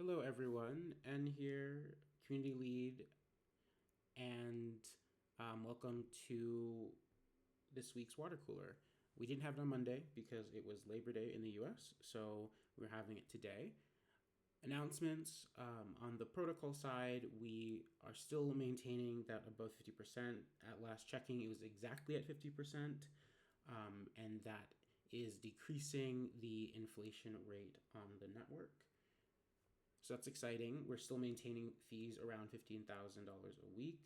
Hello, everyone. N here, community lead, and welcome to this week's water cooler. We didn't have it on Monday because it was Labor Day in the US, so we're having it today. Announcements on the protocol side, we are still maintaining that above 50%. At last checking, it was exactly at 50%, and that is decreasing the inflation rate on the network. So that's exciting. We're still maintaining fees around $15,000 a week.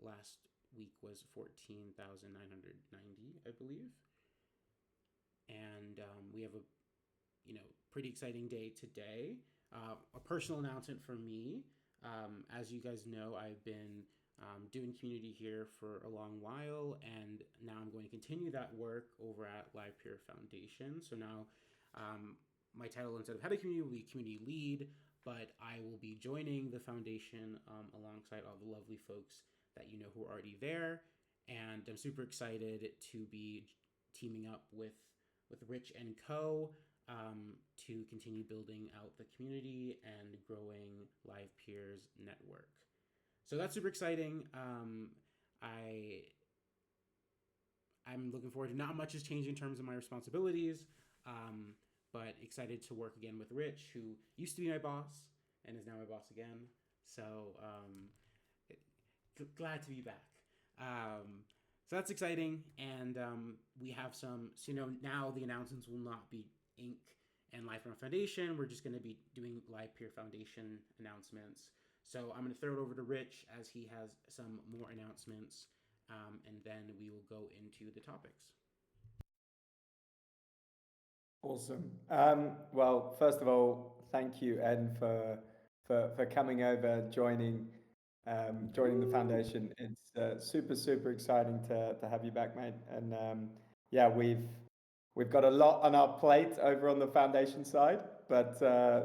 Last week was 14,990, I believe. And we have a pretty exciting day today. A personal announcement for me. As you guys know, I've been doing community here for a long while, and now I'm going to continue that work over at Livepeer Foundation. So now my title instead of head of community will be community lead, but I will be joining the foundation alongside all the lovely folks that you know who are already there, and I'm super excited to be teaming up with Rich and Co. To continue building out the community and growing Livepeer's network. So that's super exciting. I I'm looking forward to. Not much has changed in terms of my responsibilities, but excited to work again with Rich, who used to be my boss and is now my boss again. So glad to be back. So that's exciting, and we have some. So now the announcements will not be Inc. and Live Peer Foundation. We're just going to be doing Live Peer Foundation announcements. So I'm going to throw it over to Rich as he has some more announcements, and then we will go into the topics. Awesome. Well, first of all, thank you, Ed, for coming over, joining the Woo! foundation. It's super exciting to have you back, mate. And yeah, we've got a lot on our plate over on the foundation side, but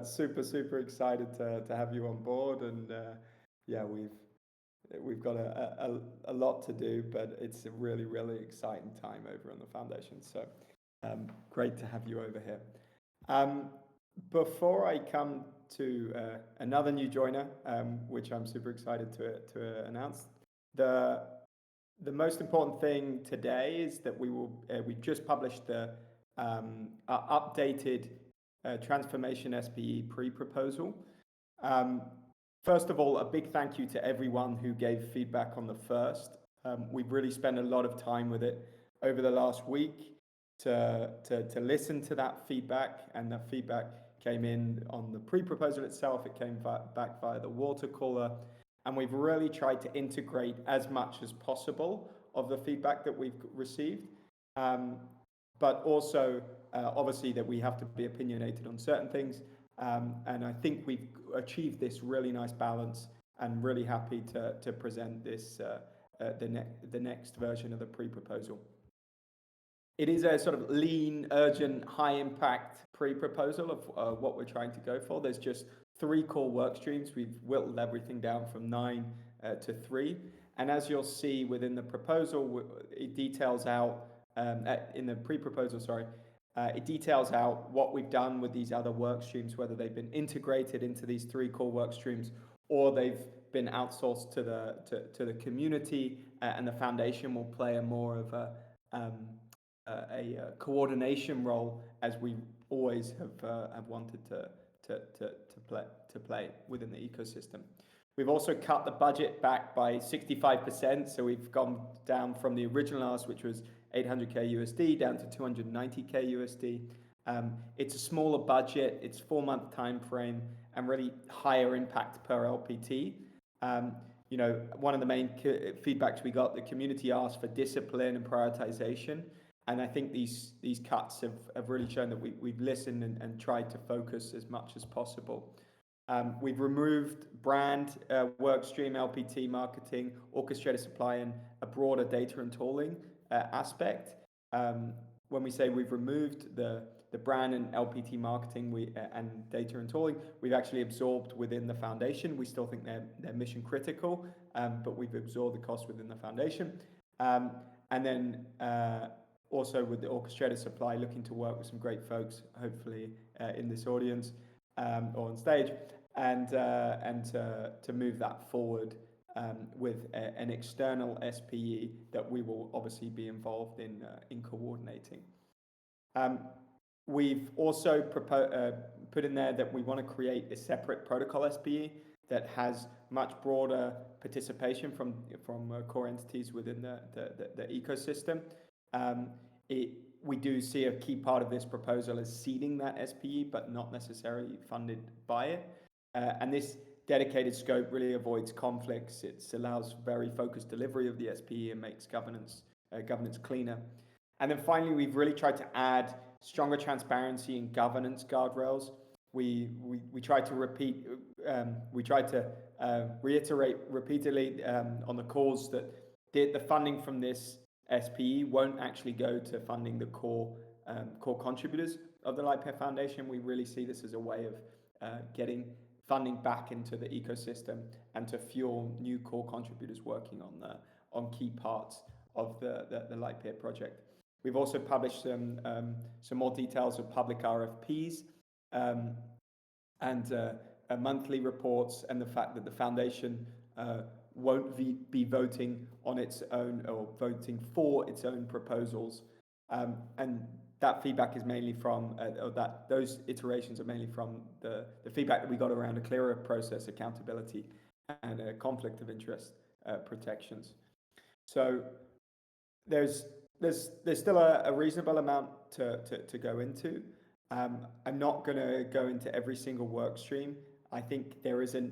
super excited to have you on board. And yeah, we've got a lot to do, but it's a really exciting time over on the foundation. So great to have you over here. Um, Before I come to another new joiner, which I'm super excited to announce, the the most important thing today is that we just published the updated transformation SPE pre-proposal. Um, First of all, a big thank you to everyone who gave feedback on the first. We've really spent a lot of time with it over the last week to listen to that feedback, and that feedback came in on the pre-proposal itself. It came back via the Watercooler, and we've really tried to integrate as much as possible of the feedback that we've received. But also, obviously, that we have to be opinionated on certain things. And I think we've achieved this really nice balance, and really happy to present this the next version of the pre-proposal. It is a sort of lean, urgent, high impact pre-proposal of what we're trying to go for. There's just three core work streams. We've whittled everything down from nine to three. And as you'll see within the proposal, it details out, in the pre-proposal, sorry, it details out what we've done with these other work streams, whether they've been integrated into these three core work streams or they've been outsourced to the community, and the foundation will play a more of a coordination role, as we always have wanted to play within the ecosystem. We've also cut the budget back by 65%, so we've gone down from the original ask, which was 800k USD, down to 290k USD. It's a smaller budget, it's 4-month time frame, and really higher impact per LPT. One of the main feedbacks we got, the community asked for discipline and prioritization. And I think these cuts have really shown that we've listened and tried to focus as much as possible. We've removed brand, workstream, LPT, marketing, orchestrated supply, and a broader data and tooling aspect. When we say we've removed the brand and LPT marketing and data and tooling, we've actually absorbed within the foundation. We still think they're mission critical, but we've absorbed the cost within the foundation. And then also with the orchestrated supply, looking to work with some great folks, hopefully in this audience or on stage, and to move that forward with an external SPE that we will obviously be involved in coordinating. We've also put in there that we want to create a separate protocol SPE that has much broader participation from core entities within the ecosystem. We do see a key part of this proposal as seeding that SPE, but not necessarily funded by it. And this dedicated scope really avoids conflicts. It allows very focused delivery of the SPE and makes governance cleaner. And then finally, we've really tried to add stronger transparency and governance guardrails. We try to reiterate repeatedly on the calls that the funding from this SPE won't actually go to funding the core contributors of the Livepeer Foundation. We really see this as a way of getting funding back into the ecosystem and to fuel new core contributors working on key parts of the Livepeer project. We've also published some more details of public RFPs and monthly reports, and the fact that the foundation won't be voting on its own or voting for its own proposals. And that feedback is mainly from, those iterations are mainly from the feedback that we got around a clearer process, accountability, and conflict of interest protections. So there's still a reasonable amount to go into. I'm not going to go into every single work stream. I think there is a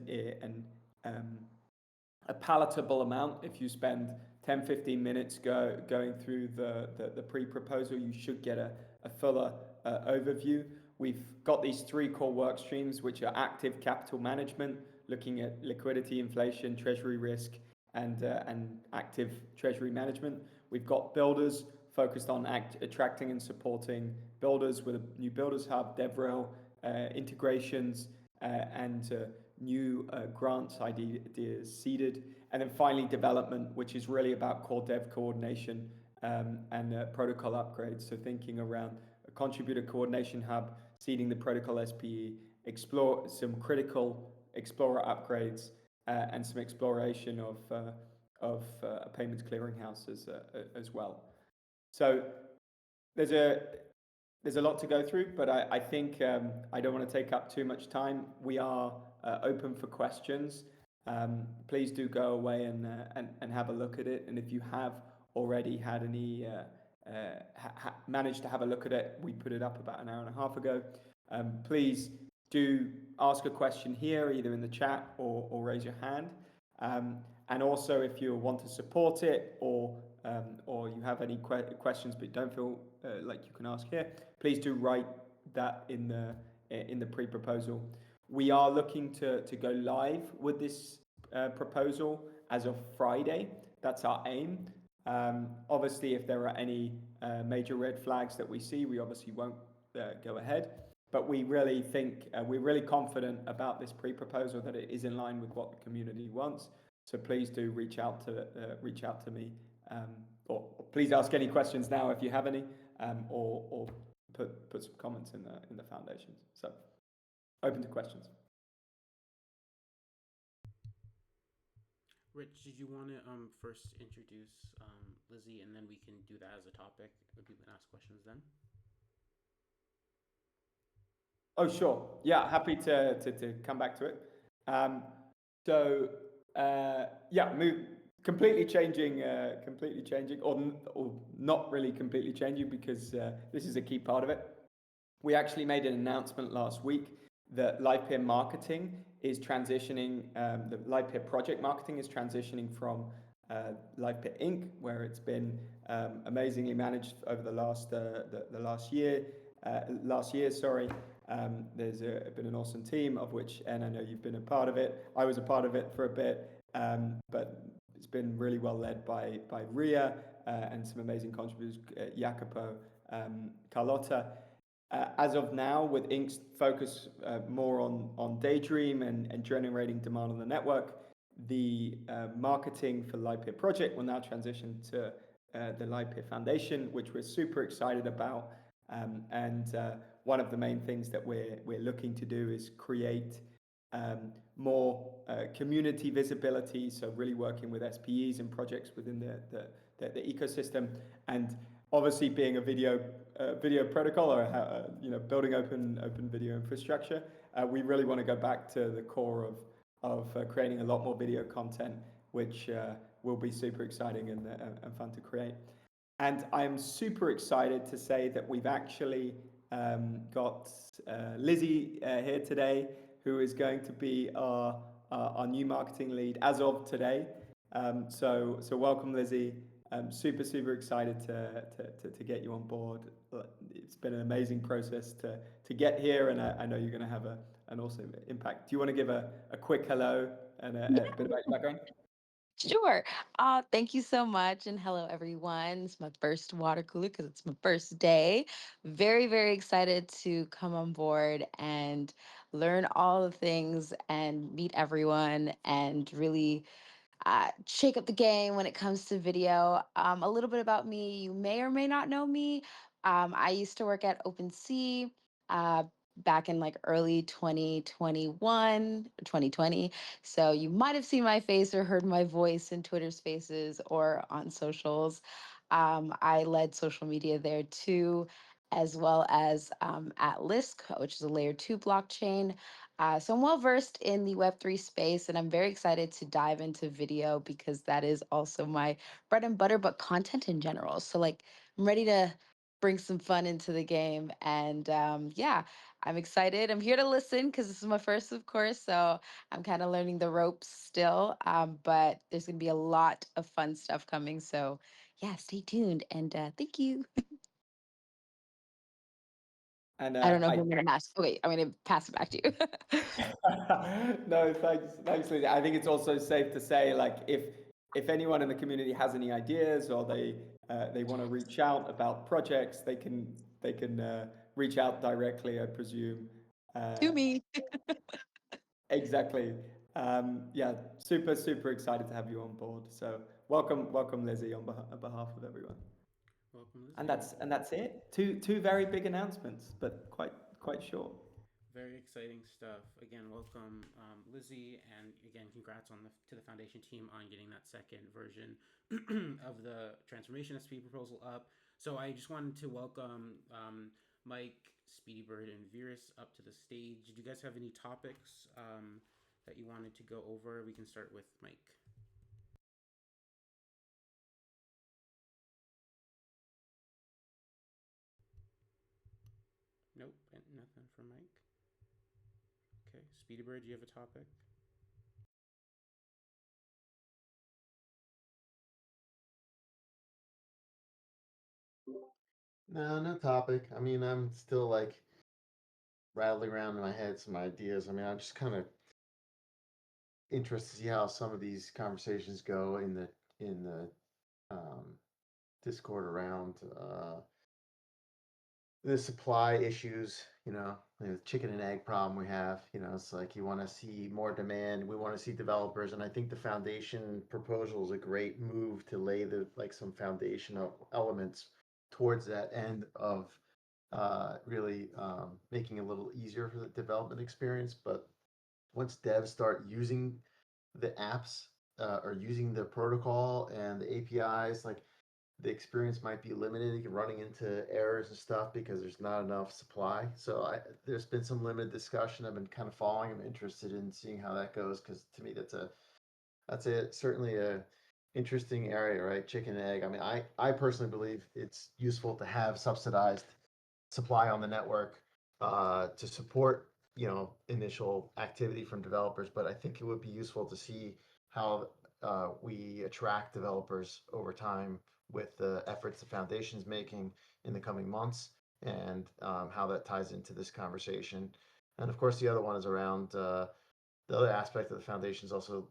palatable amount. If you spend 10-15 minutes going through the pre-proposal, you should get a fuller overview. We've got these 3 core work streams, which are active capital management, looking at liquidity, inflation, treasury risk, and active treasury management. We've got builders focused on attracting and supporting builders with a new builders hub, DevRel, integrations, and new grants ideas seeded. And then finally, development, which is really about core dev coordination and protocol upgrades. So thinking around a contributor coordination hub, seeding the protocol SPE, explore some critical Explorer upgrades, and some exploration of a payments clearinghouse as well. So there's a lot to go through, but I think I don't want to take up too much time. We are open for questions. Please do go away and have a look at it. And if you have already had any managed to have a look at it, we put it up about an hour and a half ago. Please do ask a question here, either in the chat or raise your hand. And also, if you want to support it or you have any questions but don't feel like you can ask here, please do write that in the pre-proposal. We are looking to go live with this proposal as of Friday. That's our aim. Obviously, if there are any major red flags that we see, we obviously won't go ahead. But we really think, we're really confident about this pre-proposal that it is in line with what the community wants. So please do reach out to me, or please ask any questions now if you have any, or put some comments in the foundations. So open to questions. Rich, did you want to first introduce Lizzie, and then we can do that as a topic, and people can ask questions then? Oh, sure. Yeah, happy to come back to it. Completely changing, or not really completely changing, because this is a key part of it. We actually made an announcement last week that Livepeer marketing is transitioning, the Livepeer project marketing is transitioning from Livepeer Inc., where it's been amazingly managed over the last year. There's been an awesome team, of which, and I know you've been a part of it. I was a part of it for a bit, but it's been really well led by Ria and some amazing contributors, Jacopo, Carlotta. As of now, with Inc.'s focus more on Daydream and generating demand on the network, the marketing for Livepeer project will now transition to the Livepeer Foundation, which we're super excited about. And one of the main things that we're looking to do is create more community visibility, so really working with SPEs and projects within the ecosystem, and obviously being a video protocol or building open video infrastructure, we really want to go back to the core of creating a lot more video content, which will be super exciting and fun to create. And I'm super excited to say that we've actually got Lizzie here today, who is going to be our new marketing lead as of today. So welcome, Lizzie. Super excited to get you on board. It's been an amazing process to get here, and I know you're going to have an awesome impact. Do you want to give a quick hello and a bit about your background? Sure. Thank you so much. And hello, everyone. It's my first water cooler because it's my first day. Very, very excited to come on board and learn all the things and meet everyone and really shake up the game when it comes to video. A little bit about me, you may or may not know me. I used to work at OpenSea uh, back in like early 2021, 2020. So you might have seen my face or heard my voice in Twitter spaces or on socials. I led social media there too, as well as at Lisk, which is a layer two blockchain. So I'm well versed in the Web3 space, and I'm very excited to dive into video because that is also my bread and butter, but content in general. So, like, I'm ready to bring some fun into the game. And yeah, I'm excited. I'm here to listen because this is my first, of course. So I'm kind of learning the ropes still. But there's going to be a lot of fun stuff coming. So, yeah, stay tuned. And thank you. And I don't know I who I'm going to ask. Okay, I'm going to pass it back to you. no, thanks, Lizzie. I think it's also safe to say, like, if anyone in the community has any ideas or they want to reach out about projects, they can reach out directly, I presume. To Uh, me. exactly. Yeah, super excited to have you on board. So welcome, Lizzie, on behalf of everyone. Welcome, And Lizzie. that's it. Two very big announcements, but quite short. Very exciting stuff. Again, welcome, Lizzie, and again, congrats to the foundation team on getting that second version of the transformation SP proposal up. So I just wanted to welcome Mike, Speedy Bird, and Virus up to the stage. Do you guys have any topics that you wanted to go over? We can start with Mike. Nope, nothing for Mike. Okay, Speedy Bird, do you have a topic? No, no topic. I mean, I'm still like rattling around in my head some ideas. I mean, I'm just kind of interested to see how some of these conversations go in the um, Discord around the supply issues. The chicken and egg problem we have. It's like you want to see more demand. We want to see developers, and I think the foundation proposal is a great move to lay some foundational elements towards that end of really making it a little easier for the development experience. But once devs start using the apps or using the protocol and the APIs, like the experience might be limited, running into errors and stuff because there's not enough supply. So there's been some limited discussion. I've been kind of following. I'm interested in seeing how that goes because to me that's certainly a interesting area, right? Chicken and egg. I mean, I personally believe it's useful to have subsidized supply on the network to support initial activity from developers. But I think it would be useful to see how we attract developers over time with the efforts the foundation's making in the coming months and how that ties into this conversation. And of course, the other one is around the other aspect of the foundation is also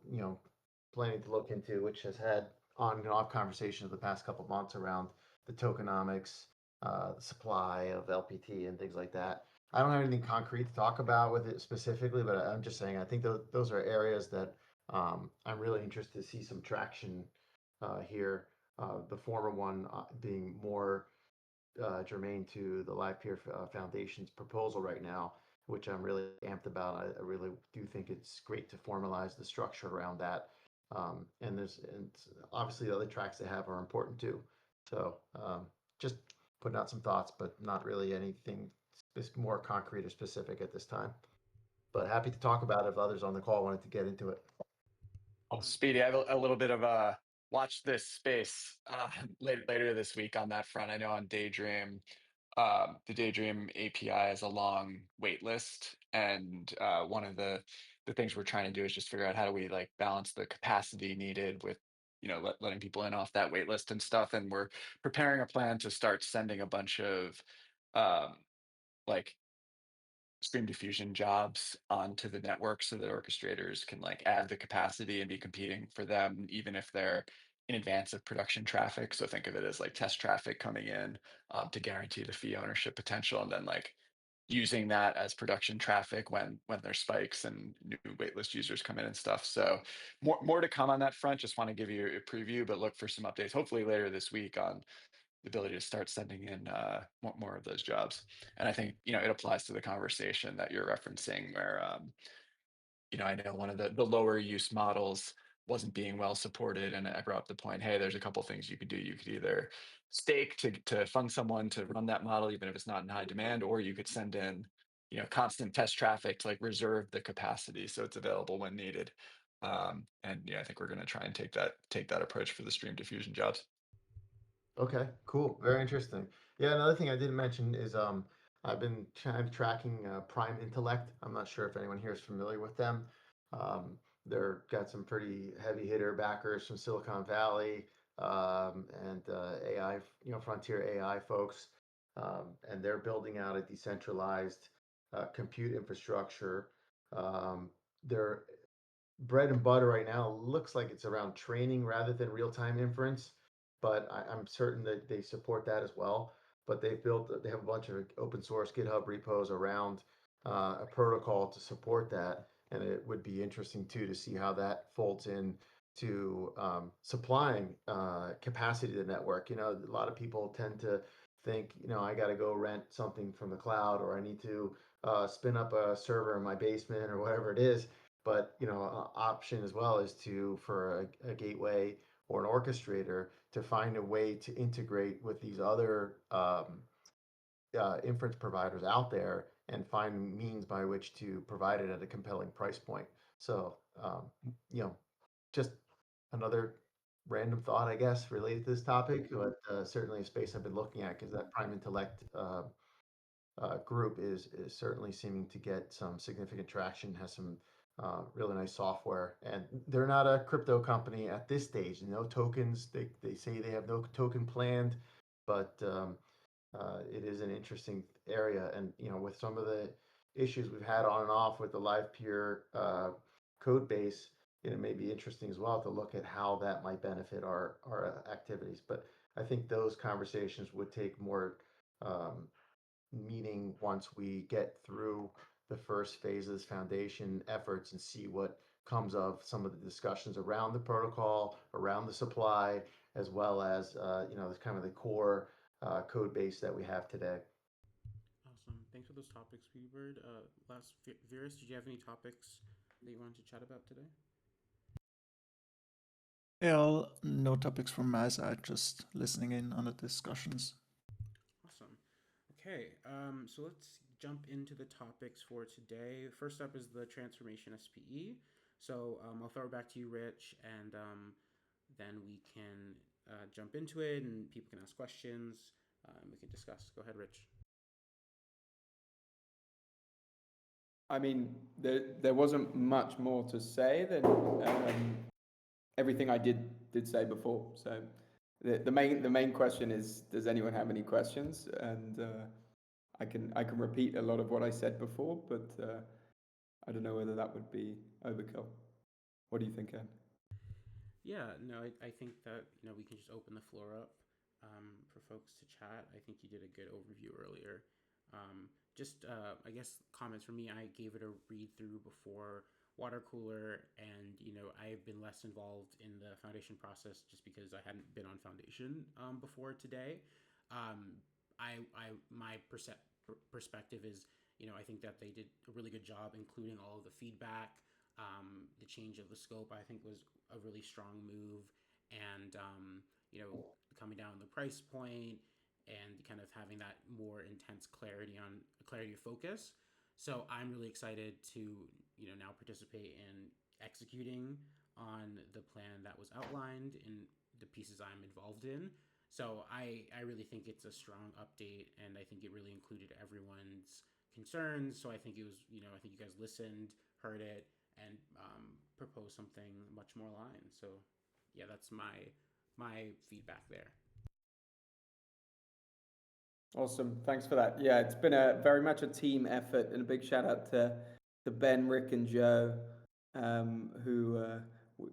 planning to look into, which has had on and off conversations the past couple of months around the tokenomics, the supply of LPT and things like that. I don't have anything concrete to talk about with it specifically, but I'm just saying I think those are areas that I'm really interested to see some traction here. The former one being more germane to the Livepeer Foundation's proposal right now, which I'm really amped about. I really do think it's great to formalize the structure around that. And obviously the other tracks they have are important too. So just putting out some thoughts, but not really anything more concrete or specific at this time. But happy to talk about it if others on the call wanted to get into it. Oh, Speedy, I have a little bit of a watch this space later this week on that front. I know on Daydream, the Daydream API has a long wait list, and one of the things we're trying to do is just figure out how do we like balance the capacity needed with letting people in off that wait list and stuff. And we're preparing a plan to start sending a bunch of um, like stream diffusion jobs onto the network so that orchestrators can like add the capacity and be competing for them, even if they're in advance of production traffic. So think of it as like test traffic coming in to guarantee the fee ownership potential, and then like using that as production traffic when there's spikes and new waitlist users come in and stuff. So more to come on that front. Just want to give you a preview, but look for some updates hopefully later this week on the ability to start sending in more of those jobs. And I think it applies to the conversation that you're referencing, where I know one of the lower use models wasn't being well supported, and I brought up the point, hey, there's a couple things you could do. You could either stake to fund someone to run that model, even if it's not in high demand, or you could send in constant test traffic to like reserve the capacity so it's available when needed. And I think we're going to try and take that approach for the stream diffusion jobs. Okay, cool. Very interesting. Yeah, another thing I didn't mention is I've been kind of tracking Prime Intellect. I'm not sure if anyone here is familiar with them. They're got some pretty heavy hitter backers from Silicon Valley and AI, frontier AI folks, and they're building out a decentralized compute infrastructure. Their bread and butter right now looks like it's around training rather than real-time inference, but I'm certain that they support that as well. But they have a bunch of open source GitHub repos around a protocol to support that, and it would be interesting too to see how that folds in to supplying capacity to the network. A lot of people tend to think, I got to go rent something from the cloud, or I need to spin up a server in my basement or whatever it is. But an option as well is for a gateway or an orchestrator to find a way to integrate with these other inference providers out there and find means by which to provide it at a compelling price point. So just another random thought, I guess, related to this topic, but certainly a space I've been looking at, because that Prime Intellect group is certainly seeming to get some significant traction, has some really nice software, and they're not a crypto company at this stage. No tokens. They say they have no token planned, but it is an interesting area. And with some of the issues we've had on and off with the Livepeer code base, it may be interesting as well to look at how that might benefit our activities. But I think those conversations would take more meeting once we get through the first phase of this foundation efforts and see what comes of some of the discussions around the protocol, around the supply, as well as this kind of the core code base that we have today. Awesome. Thanks for those topics, Weebird. Last, Virus, did you have any topics that you wanted to chat about today? Yeah, no topics from my side, just listening in on the discussions. Awesome. Okay, so let's jump into the topics for today. First up is the transformation SPE. So I'll throw it back to you, Rich, and then we can jump into it, and people can ask questions, and we can discuss. Go ahead, Rich. I mean, there wasn't much more to say than everything I did say before. So the main question is, does anyone have any questions? And I can repeat a lot of what I said before, but I don't know whether that would be overkill. What do you think, Ed? Yeah, no, I think that we can just open the floor up for folks to chat. I think you did a good overview earlier. Just I guess comments for me. I gave it a read through before Watercooler, and I've been less involved in the foundation process just because I hadn't been on foundation before today. My perspective is I think that they did a really good job including all of the feedback. The change of the scope, I think, was a really strong move, and coming down the price point and kind of having that more intense clarity of focus. So I'm really excited to now participate in executing on the plan that was outlined in the pieces I'm involved in. So I really think it's a strong update, and I think it really included everyone's concerns. So I think it was, I think you guys listened, heard it, and proposed something much more aligned. So yeah, that's my feedback there. Awesome. Thanks for that. Yeah, it's been very much a team effort, and a big shout out to Ben, Rick, and Joe, who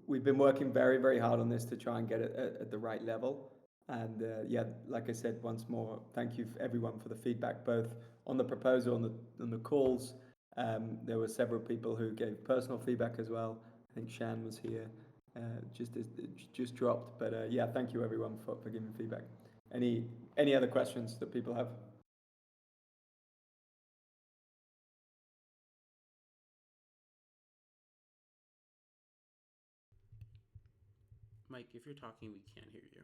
we've been working very, very hard on this to try and get it at the right level. And yeah, like I said, once more, thank you for everyone for the feedback, both on the proposal and on the calls. There were several people who gave personal feedback as well. I think Shan was here, just dropped. But yeah, thank you everyone for giving feedback. Any other questions that people have? Mike, if you're talking, we can't hear you.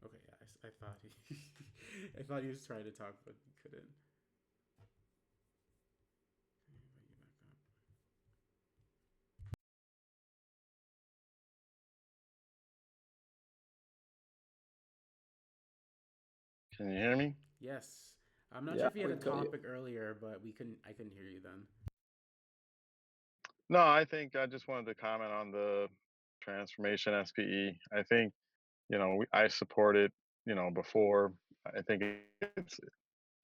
Okay, yeah, I thought he, I thought he was trying to talk, but he couldn't. Can you hear me? Yes, I'm not Yeah, sure if you had a we've got you. topic earlier, but we couldn't. I couldn't hear you then. No, I think I just wanted to comment on the transformation SPE. I think, I support it, before. I think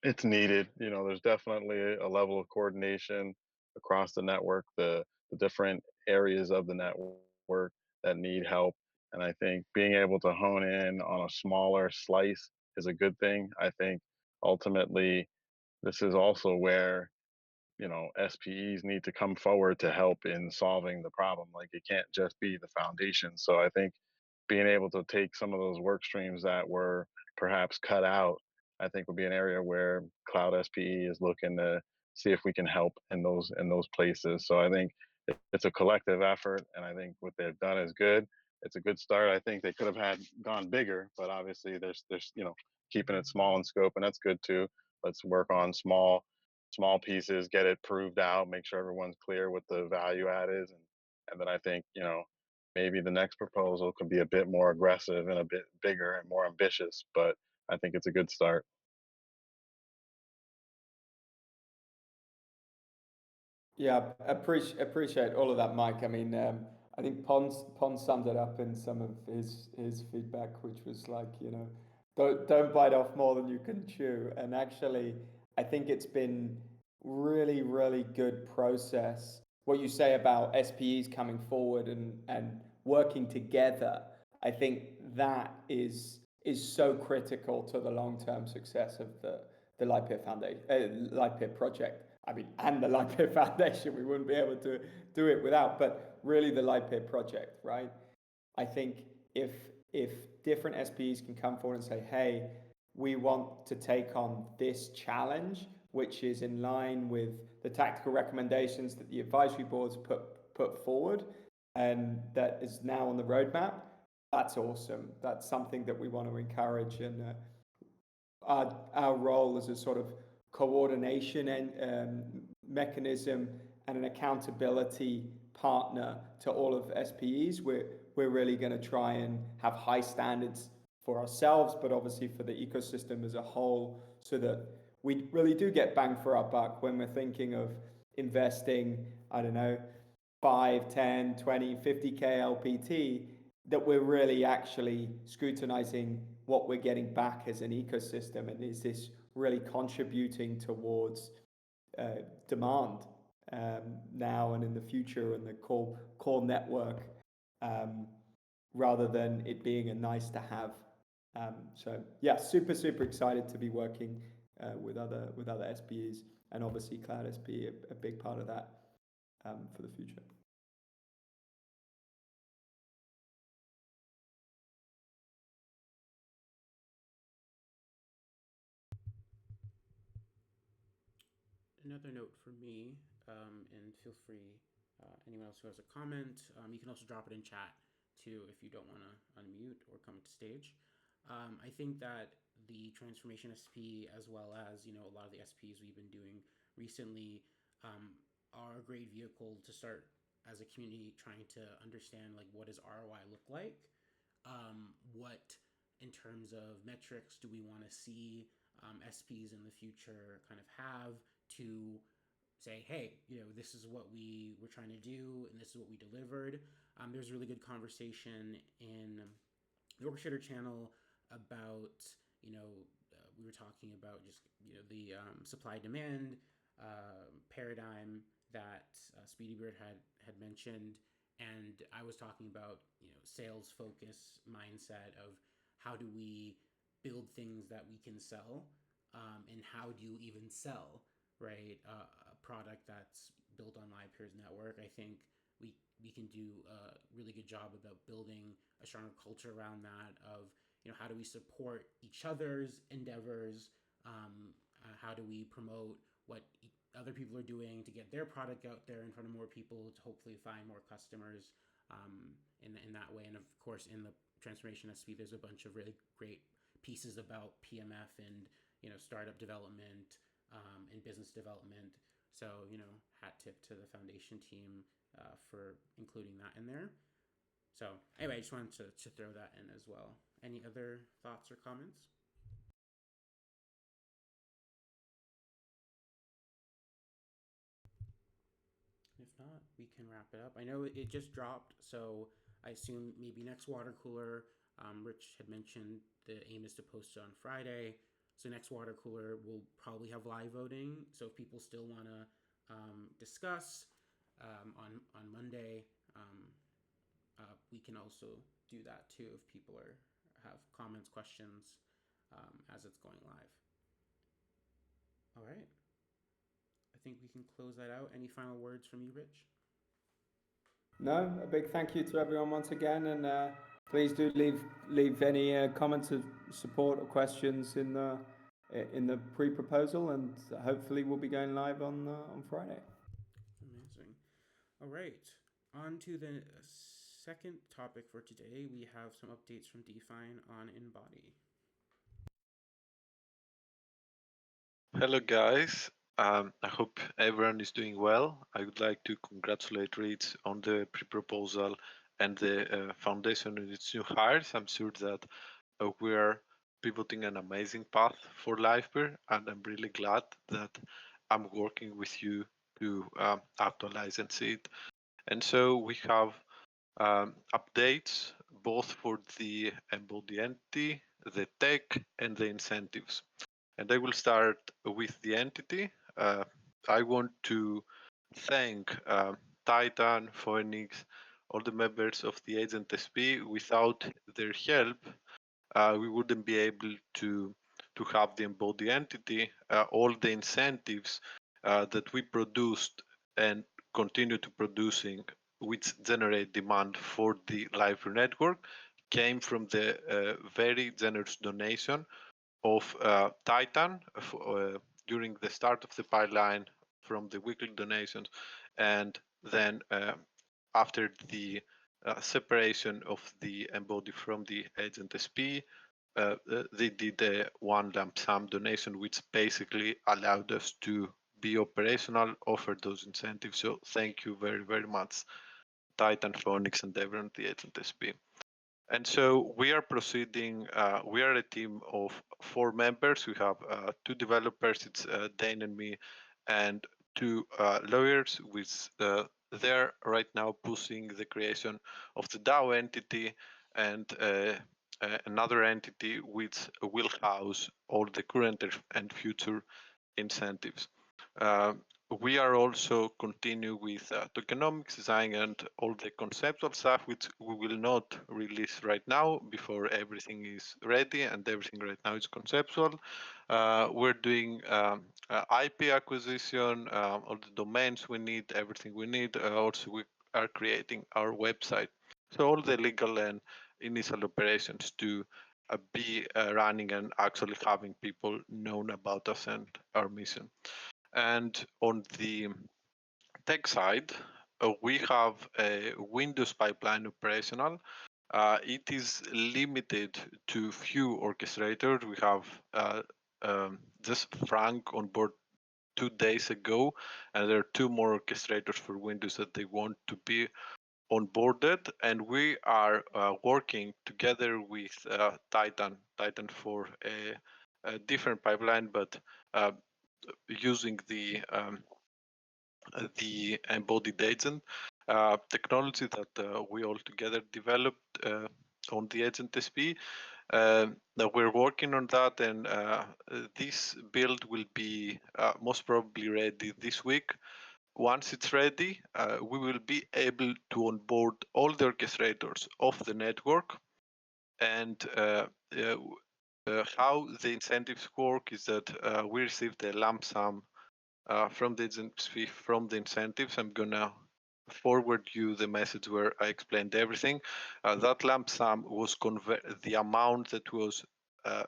it's needed. There's definitely a level of coordination across the network, the different areas of the network that need help. And I think being able to hone in on a smaller slice is a good thing. I think ultimately this is also where SPEs need to come forward to help in solving the problem. Like it can't just be the foundation. So I think being able to take some of those work streams that were perhaps cut out, I think would be an area where Cloud SPE is looking to see if we can help in those places. So I think it's a collective effort, and I think what they've done is good. It's a good start. I think they could have had gone bigger, but obviously there's keeping it small in scope, and that's good too. Let's work on small pieces, get it proved out, make sure everyone's clear what the value add is, and then I think maybe the next proposal could be a bit more aggressive and a bit bigger and more ambitious. But I think it's a good start. Yeah, appreciate all of that, Mike. I mean, I think Pons summed it up in some of his feedback, which was like, don't bite off more than you can chew. And actually, I think it's been really, really good process. What you say about SPEs coming forward and working together, I think that is so critical to the long-term success of the Livepeer Foundation, Livepeer project. I mean, and the Livepeer Foundation, we wouldn't be able to do it without, but really the Livepeer project, right? I think if different SPEs can come forward and say, hey, we want to take on this challenge, which is in line with the tactical recommendations that the advisory boards put forward, and that is now on the roadmap, that's awesome. That's something that we want to encourage, and our role as a sort of coordination and mechanism and an accountability partner to all of SPEs. We're really going to try and have high standards for ourselves, but obviously for the ecosystem as a whole, so that we really do get bang for our buck when we're thinking of investing, I don't know, 5, 10, 20, 50K LPT, that we're really actually scrutinizing what we're getting back as an ecosystem, and is this really contributing towards demand now and in the future, and the core network, rather than it being a nice to have. So yeah, super excited to be working with other SPEs. and obviously Cloud SP a big part of that for the future. Another note for me, and feel free, anyone else who has a comment, you can also drop it in chat too if you don't want to unmute or come to stage. I think that the transformation SP, as well as a lot of the SPs we've been doing recently, are a great vehicle to start as a community trying to understand like what does ROI look like, what in terms of metrics do we want to see SPs in the future kind of have to say, hey, this is what we were trying to do and this is what we delivered. There's a really good conversation in the orchestrator channel about, we were talking about just, the supply demand paradigm that Speedybird had mentioned. And I was talking about, sales focus mindset of how do we build things that we can sell, and how do you even sell, right? A product that's built on Livepeer's network. I think we can do a really good job about building a stronger culture around that of, how do we support each other's endeavors, how do we promote what other people are doing to get their product out there in front of more people to hopefully find more customers, in that way. And of course, in the transformation SP, there's a bunch of really great pieces about PMF and startup development, and business development. So hat tip to the foundation team for including that in there. So anyway, I just wanted to throw that in as well. Any other thoughts or comments? If not, we can wrap it up. I know it just dropped, so I assume maybe next water cooler. Rich had mentioned the aim is to post it on Friday. So next water cooler will probably have live voting. So if people still want to discuss on Monday, we can also do that too if people have comments, questions, as it's going live. All right. I think we can close that out. Any final words from you, Rich? No, a big thank you to everyone once again, and please do leave any comments of support or questions in the pre-proposal, and hopefully we'll be going live on Friday. Amazing. All right, on to the second topic for today. We have some updates from Define on Embody. Hello guys, I hope everyone is doing well. I would like to congratulate Rich on the pre-proposal and the foundation and its new hires. I'm sure that we're pivoting an amazing path for Livepeer, and I'm really glad that I'm working with you to actualize and see it. And so we have updates both for the embodied entity, the tech, and the incentives. And I will start with the entity. I want to thank Titan, Phoenix, all the members of the Agent SP. Without their help, we wouldn't be able to have the embodied entity. All the incentives that we produced and continue to producing, which generate demand for the Livepeer network, came from the very generous donation of Titan during the start of the pipeline from the weekly donations, and then after the separation of the embody from the agent SP, they did a one lump sum donation, which basically allowed us to be operational, offer those incentives. So thank you very, very much, Titan, Phoenix, and everyone at the agent SP. And so we are proceeding. We are a team of 4 members. We have 2 developers, it's Dane and me, and 2 lawyers, which they're right now pushing the creation of the DAO entity and another entity which will house all the current and future incentives. we are also continue with tokenomics design and all the conceptual stuff, which we will not release right now before everything is ready, and everything right now is conceptual. We're doing IP acquisition, all the domains we need, everything we need. Also, we are creating our website. So all the legal and initial operations to be running and actually having people known about us and our mission. And on the tech side, we have a Windows pipeline operational. It is limited to few orchestrators. We have just Frank on board 2 days ago, and there are two more orchestrators for Windows that they want to be onboarded, and we are working together with Titan for a different pipeline, but uh, using the embodied agent technology that we all together developed on the agent SP. Now we're working on that, and this build will be most probably ready this week. Once it's ready, we will be able to onboard all the orchestrators of the network. And how the incentives work is that we receive the lump sum from the agency, from the incentives. I'm gonna forward you the message where I explained everything. That lump sum was the amount that was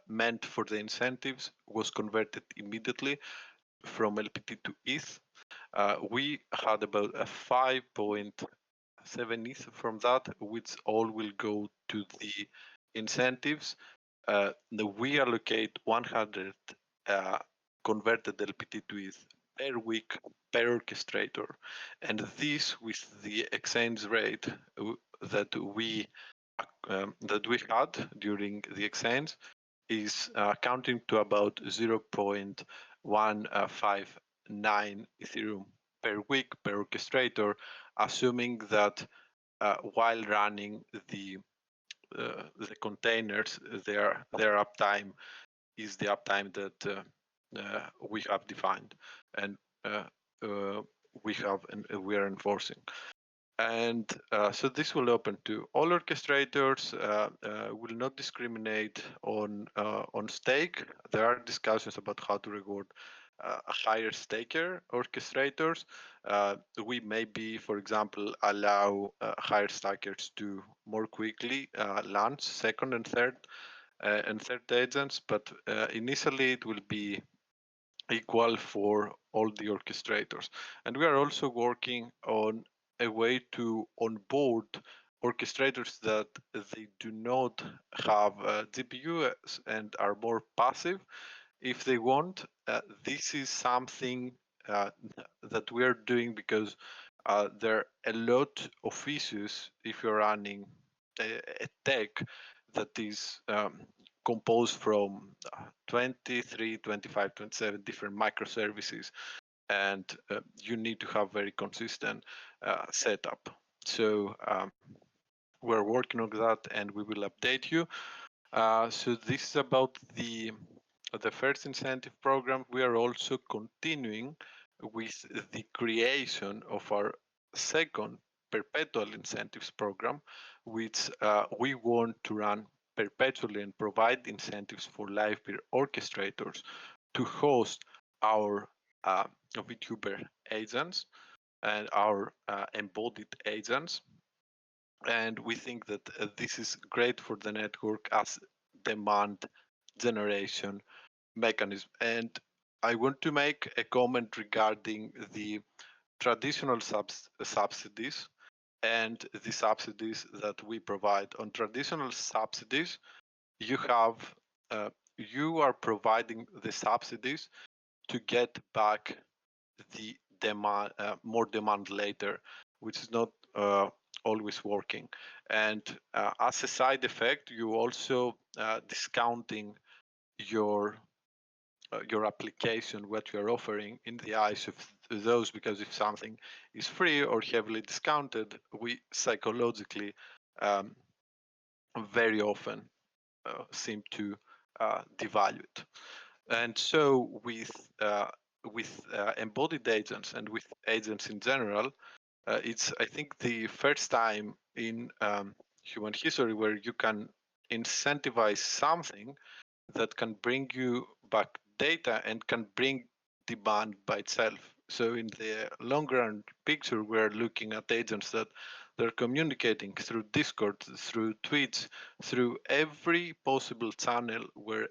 meant for the incentives was converted immediately from LPT to ETH. We had about a 5.7 ETH from that, which all will go to the incentives. We allocate 100 converted LPT to ETH per week per orchestrator, and this with the exchange rate that we had during the exchange is counting to about 0.159 Ethereum per week per orchestrator, assuming that while running the containers, their uptime is the uptime that we have defined, and we are enforcing. And so this will open to all orchestrators. Will not discriminate on stake. There are discussions about how to reward higher staker orchestrators. We maybe, for example, allow higher stakers to more quickly launch second and third agents, but initially it will be equal for all the orchestrators. And we are also working on a way to onboard orchestrators that they do not have GPU and are more passive if they want. This is something that we are doing because there are a lot of issues if you're running a tech that is composed from 23, 25, 27 different microservices, and you need to have very consistent setup. So we're working on that, and we will update you. So this is about the first incentive program. We are also continuing with the creation of our second perpetual incentives program, which we want to run perpetually and provide incentives for Livepeer orchestrators to host our VTuber agents and our embodied agents. And we think that this is great for the network as demand generation mechanism. And I want to make a comment regarding the traditional subsidies and the subsidies that we provide. On traditional subsidies, you are providing the subsidies to get back the demand, more demand later, which is not always working. And as a side effect, you also discounting your application, what you are offering in the eyes of those, because if something is free or heavily discounted, we psychologically very often seem to devalue it. And so with with embodied agents and with agents in general, it's, I think, the first time in human history where you can incentivize something that can bring you back data and can bring demand by itself. So in the long run picture, we're looking at agents that they're communicating through Discord, through tweets, through every possible channel where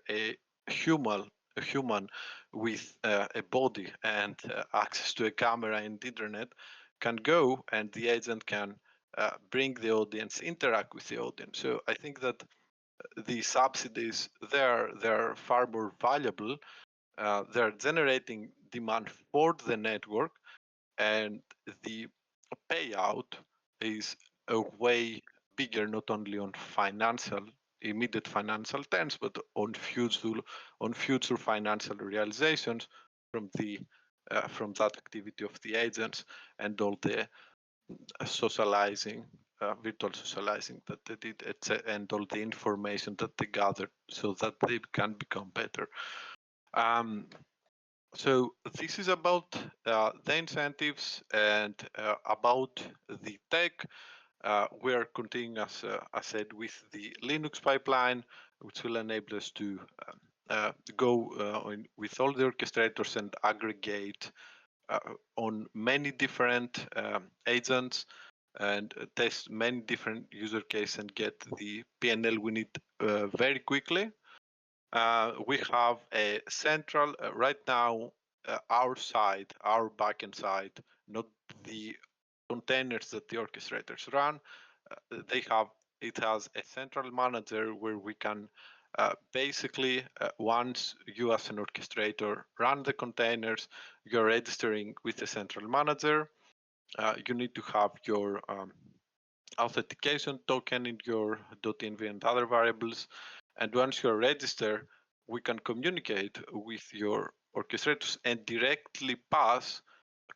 human a human with a body and access to a camera and internet can go, and the agent can bring the audience, interact with the audience. So I think that the subsidies there, they're far more valuable. They're generating demand for the network, and the payout is a way bigger, not only on financial, immediate financial terms, but on future financial realizations from the from that activity of the agents and all the socializing, virtual socializing that they did, and all the information that they gathered so that they can become better. Um, so this is about the incentives and about the tech. We are continuing, as I said, with the Linux pipeline, which will enable us to go with all the orchestrators and aggregate uh, on many different agents and test many different user cases and get the PNL we need very quickly. We have a central, right now, our side, our backend side, not the containers that the orchestrators run. They have, it has a central manager where we can basically, once you as an orchestrator run the containers, you're registering with the central manager. You need to have your authentication token in your .env and other variables. And once you're registered, we can communicate with your orchestrators and directly pass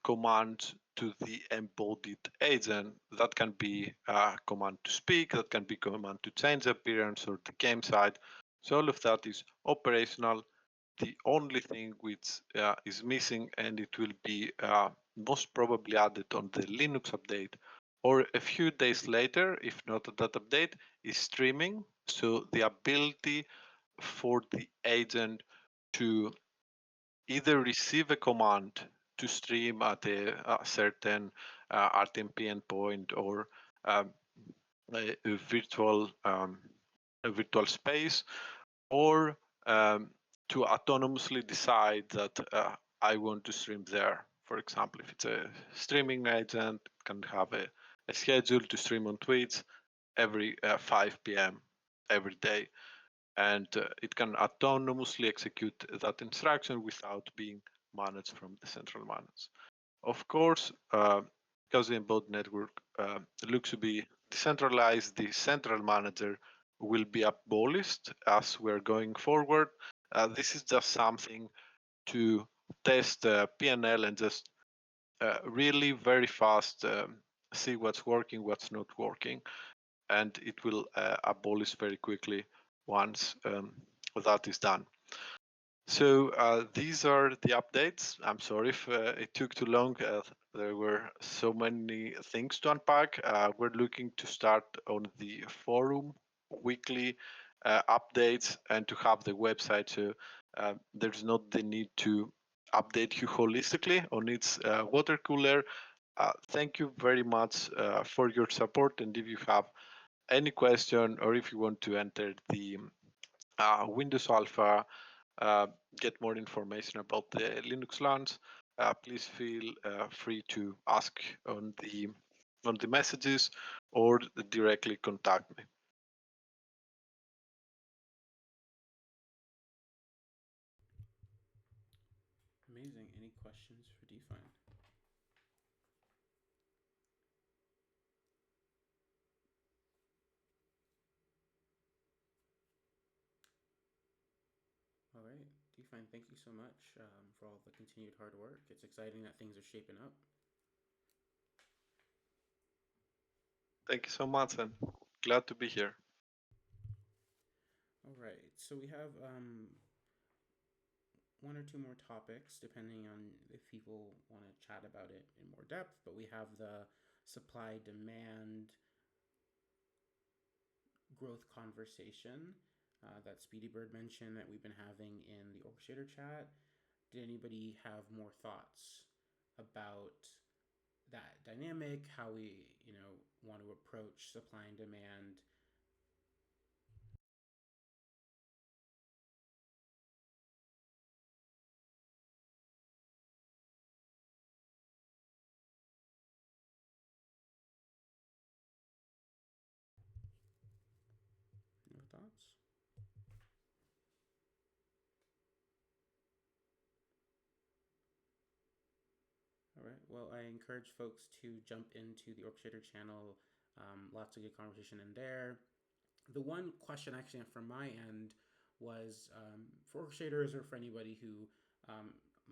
commands to the embodied agent. That can be a command to speak, that can be command to change appearance or the game side. So all of that is operational. The only thing which is missing, and it will be most probably added on the Linux update or a few days later, if not at that update, is streaming. So the ability for the agent to either receive a command to stream at a certain RTMP endpoint or um, a virtual space, or to autonomously decide that I want to stream there. For example, if it's a streaming agent, it can have a schedule to stream on tweets every 5 p.m. every day, and it can autonomously execute that instruction without being managed from the central manage. Of course, because the embodied network looks to be decentralized, the central manager will be abolished as we're going forward. This is just something to test PNL and just really very fast see what's working, what's not working, and it will abolish very quickly once that is done. So these are the updates. I'm sorry if it took too long. There were so many things to unpack. We're looking to start on the forum weekly updates and to have the website, so there's not the need to update you holistically on its water cooler. Thank you very much for your support, and if you have any question or if you want to enter the Windows Alpha, uh, get more information about the Linux launch, please feel free to ask on the messages or directly contact me. Amazing. Any questions for Define? All right, Define, thank you so much for all the continued hard work. It's exciting that things are shaping up. Thank you so much, and glad to be here. All right, so we have one or two more topics, depending on if people want to chat about it in more depth. But we have the supply demand growth conversation that Speedy Bird mentioned that we've been having in the orchestrator chat. Did anybody have more thoughts about that dynamic, how we, want to approach supply and demand? No thoughts? All right. Well, I encourage folks to jump into the Orchestrator channel. Lots of good conversation in there. The one question actually from my end was for orchestrators or for anybody who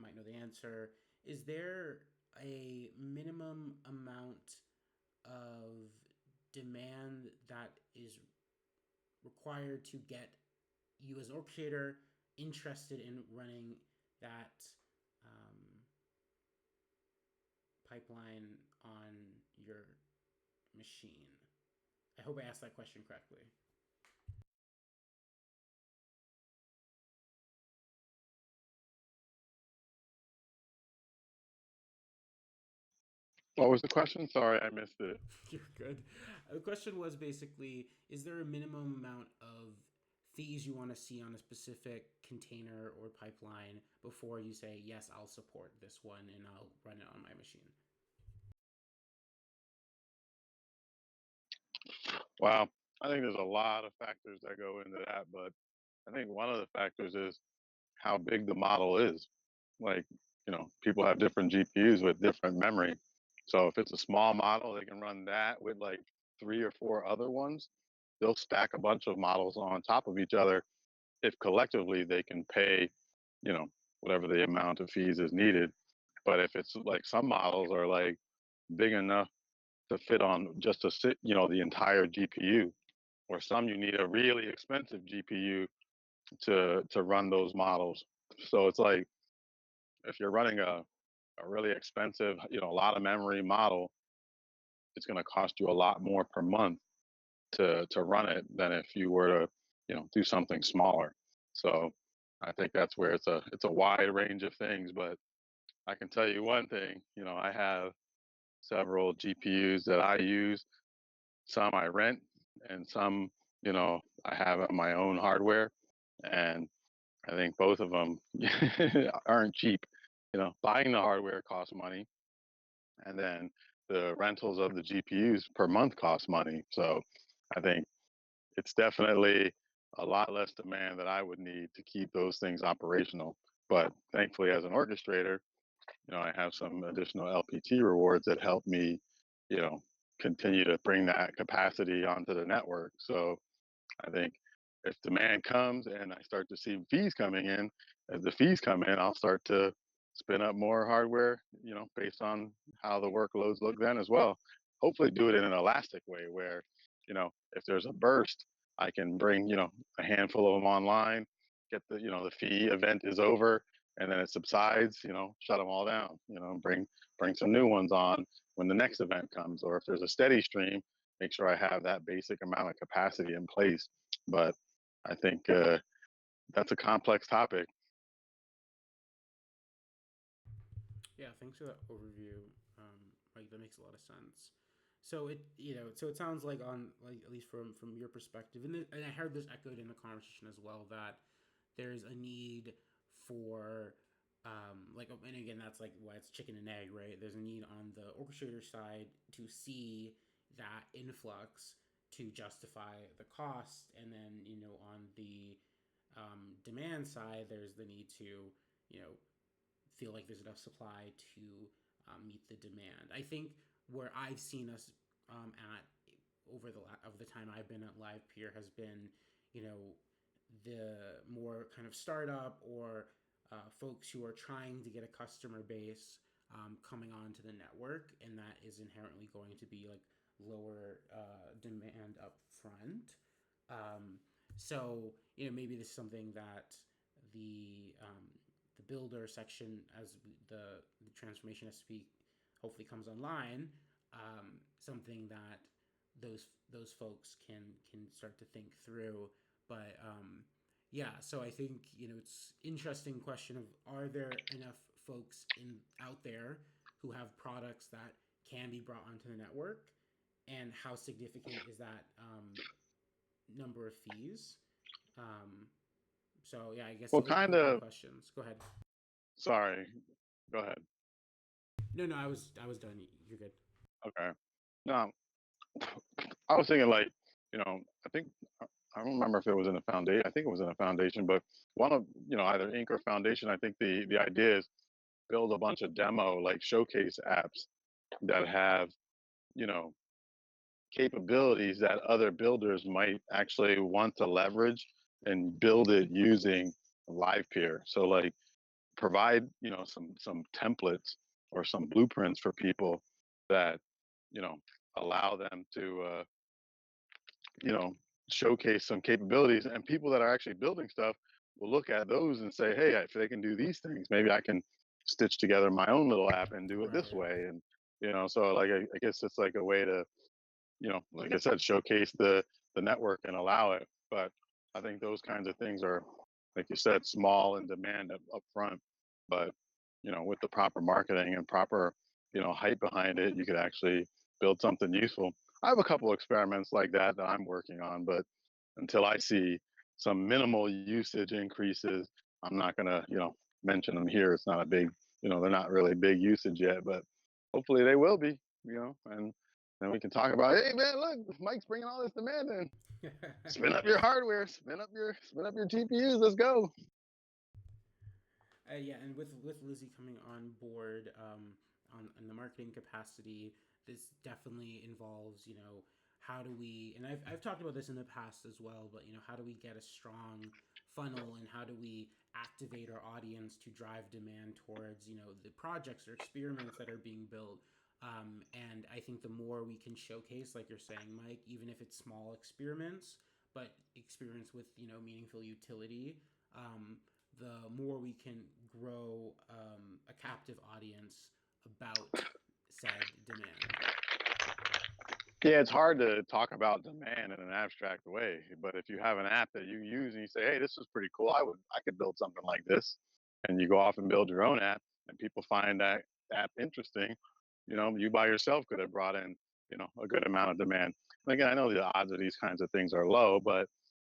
might know the answer, is there a minimum amount of demand that is required to get you as an orchestrator interested in running that pipeline on your machine? I hope I asked that question correctly. What was the question? Sorry, I missed it. You're good. The question was basically, is there a minimum amount of fees you want to see on a specific container or pipeline before you say, yes, I'll support this one and I'll run it on my machine? Wow. I think there's a lot of factors that go into that, but I think one of the factors is how big the model is. Like, people have different GPUs with different memory. So if it's a small model, they can run that with like 3 or 4 other ones. They'll stack a bunch of models on top of each other if collectively they can pay, you know, whatever the amount of fees is needed. But if it's like some models are like big enough to fit on just a sit, the entire GPU, or some you need a really expensive GPU to run those models. So it's like if you're running a really expensive, a lot of memory model, it's going to cost you a lot more per month to run it than if you were to, do something smaller. So I think that's where it's a wide range of things. But I can tell you one thing, I have several GPUs that I use. Some I rent, and some, I have my own hardware. And I think both of them aren't cheap. Buying the hardware costs money, and then the rentals of the GPUs per month cost money. So I think it's definitely a lot less demand that I would need to keep those things operational. But thankfully, as an orchestrator, I have some additional LPT rewards that help me, you know, continue to bring that capacity onto the network. So I think if demand comes and I start to see fees coming in, as the fees come in, I'll start to spin up more hardware, based on how the workloads look then as well. Hopefully do it in an elastic way where, if there's a burst, I can bring, a handful of them online, get the fee event is over, and then it subsides, shut them all down, bring some new ones on when the next event comes. Or if there's a steady stream, make sure I have that basic amount of capacity in place. But I think that's a complex topic. Yeah, thanks for that overview. Like that makes a lot of sense. So it sounds like on like at least from your perspective, and I heard this echoed in the conversation as well that there's a need for and again that's like why it's chicken and egg, right? There's a need on the orchestrator side to see that influx to justify the cost, and then on the demand side, there's the need to you know feel like there's enough supply to meet the demand. I think where I've seen us at over the time I've been at Livepeer has been, you know, the more kind of startup or folks who are trying to get a customer base coming onto the network, and that is inherently going to be like lower demand up front. So maybe this is something that the the builder section as the transformation SPE hopefully comes online, something that those folks can start to think through. But yeah, so I think it's interesting question of, are there enough folks out there who have products that can be brought onto the network, and how significant is that number of fees? So yeah, I guess Well, kind open of. questions. Go ahead. Sorry. Go ahead. No, I was done. You're good. Okay. No, I was thinking like, I think I don't remember if it was in a foundation. I think it was in a foundation, but one of either Inc. or foundation. I think the idea is build a bunch of demo like showcase apps that have you know capabilities that other builders might actually want to leverage and build it using Livepeer. So like provide some templates or some blueprints for people that you know allow them to you know showcase some capabilities, and people that are actually building stuff will look at those and say, hey, if they can do these things, maybe I can stitch together my own little app and do it this Right. way. And so like I guess it's like a way to like I said, showcase the network and allow it. But I think those kinds of things are, like you said, small in demand up front. But with the proper marketing and proper hype behind it, you could actually build something useful. I have a couple experiments like that I'm working on, but until I see some minimal usage increases, I'm not gonna mention them here. It's not a big they're not really big usage yet, but hopefully they will be. And then we can talk about, hey man, look, Mike's bringing all this demand in. Spin up your hardware, spin up your GPUs. Let's go. Yeah, and with Lizzie coming on board on the marketing capacity, this definitely involves how do we, and I've talked about this in the past as well, but how do we get a strong funnel, and how do we activate our audience to drive demand towards the projects or experiments that are being built. And I think the more we can showcase, like you're saying, Mike, even if it's small experiments, but experience with meaningful utility, the more we can grow a captive audience about said demand. Yeah, it's hard to talk about demand in an abstract way, but if you have an app that you use and you say, hey, this is pretty cool, I could build something like this, and you go off and build your own app, and people find that app interesting, you by yourself could have brought in a good amount of demand. And again, I know the odds of these kinds of things are low, but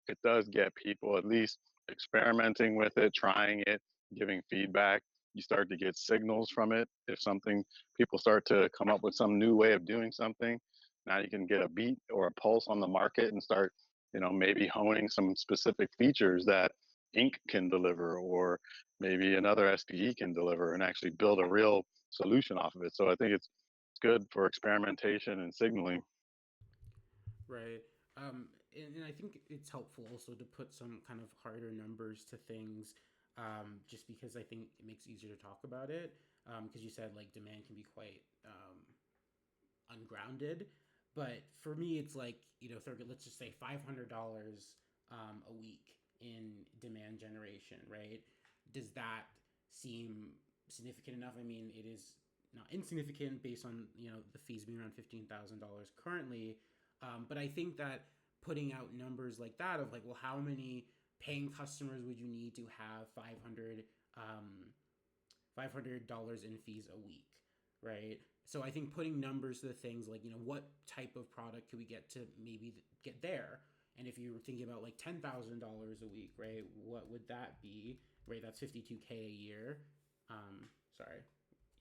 it does get people at least experimenting with it, trying it, giving feedback. You start to get signals from it. If people start to come up with some new way of doing something, now you can get a beat or a pulse on the market and start, maybe honing some specific features that Inc. can deliver, or maybe another SPE can deliver, and actually build a real solution off of it. So I think it's good for experimentation and signaling. Right. And I think it's helpful also to put some kind of harder numbers to things, just because I think it makes it easier to talk about it. Because you said like demand can be quite ungrounded, but for me, it's like let's just say $500 a week in demand generation, right? Does that seem significant enough? I mean, it is not insignificant based on the fees being around $15,000 currently, but I think that putting out numbers like that of like, well, how many paying customers would you need to have $500 in fees a week, right? So I think putting numbers to the things like what type of product could we get to maybe get there, and if you were thinking about like $10,000 a week, right, what would that be, right? That's 52K a year. Sorry,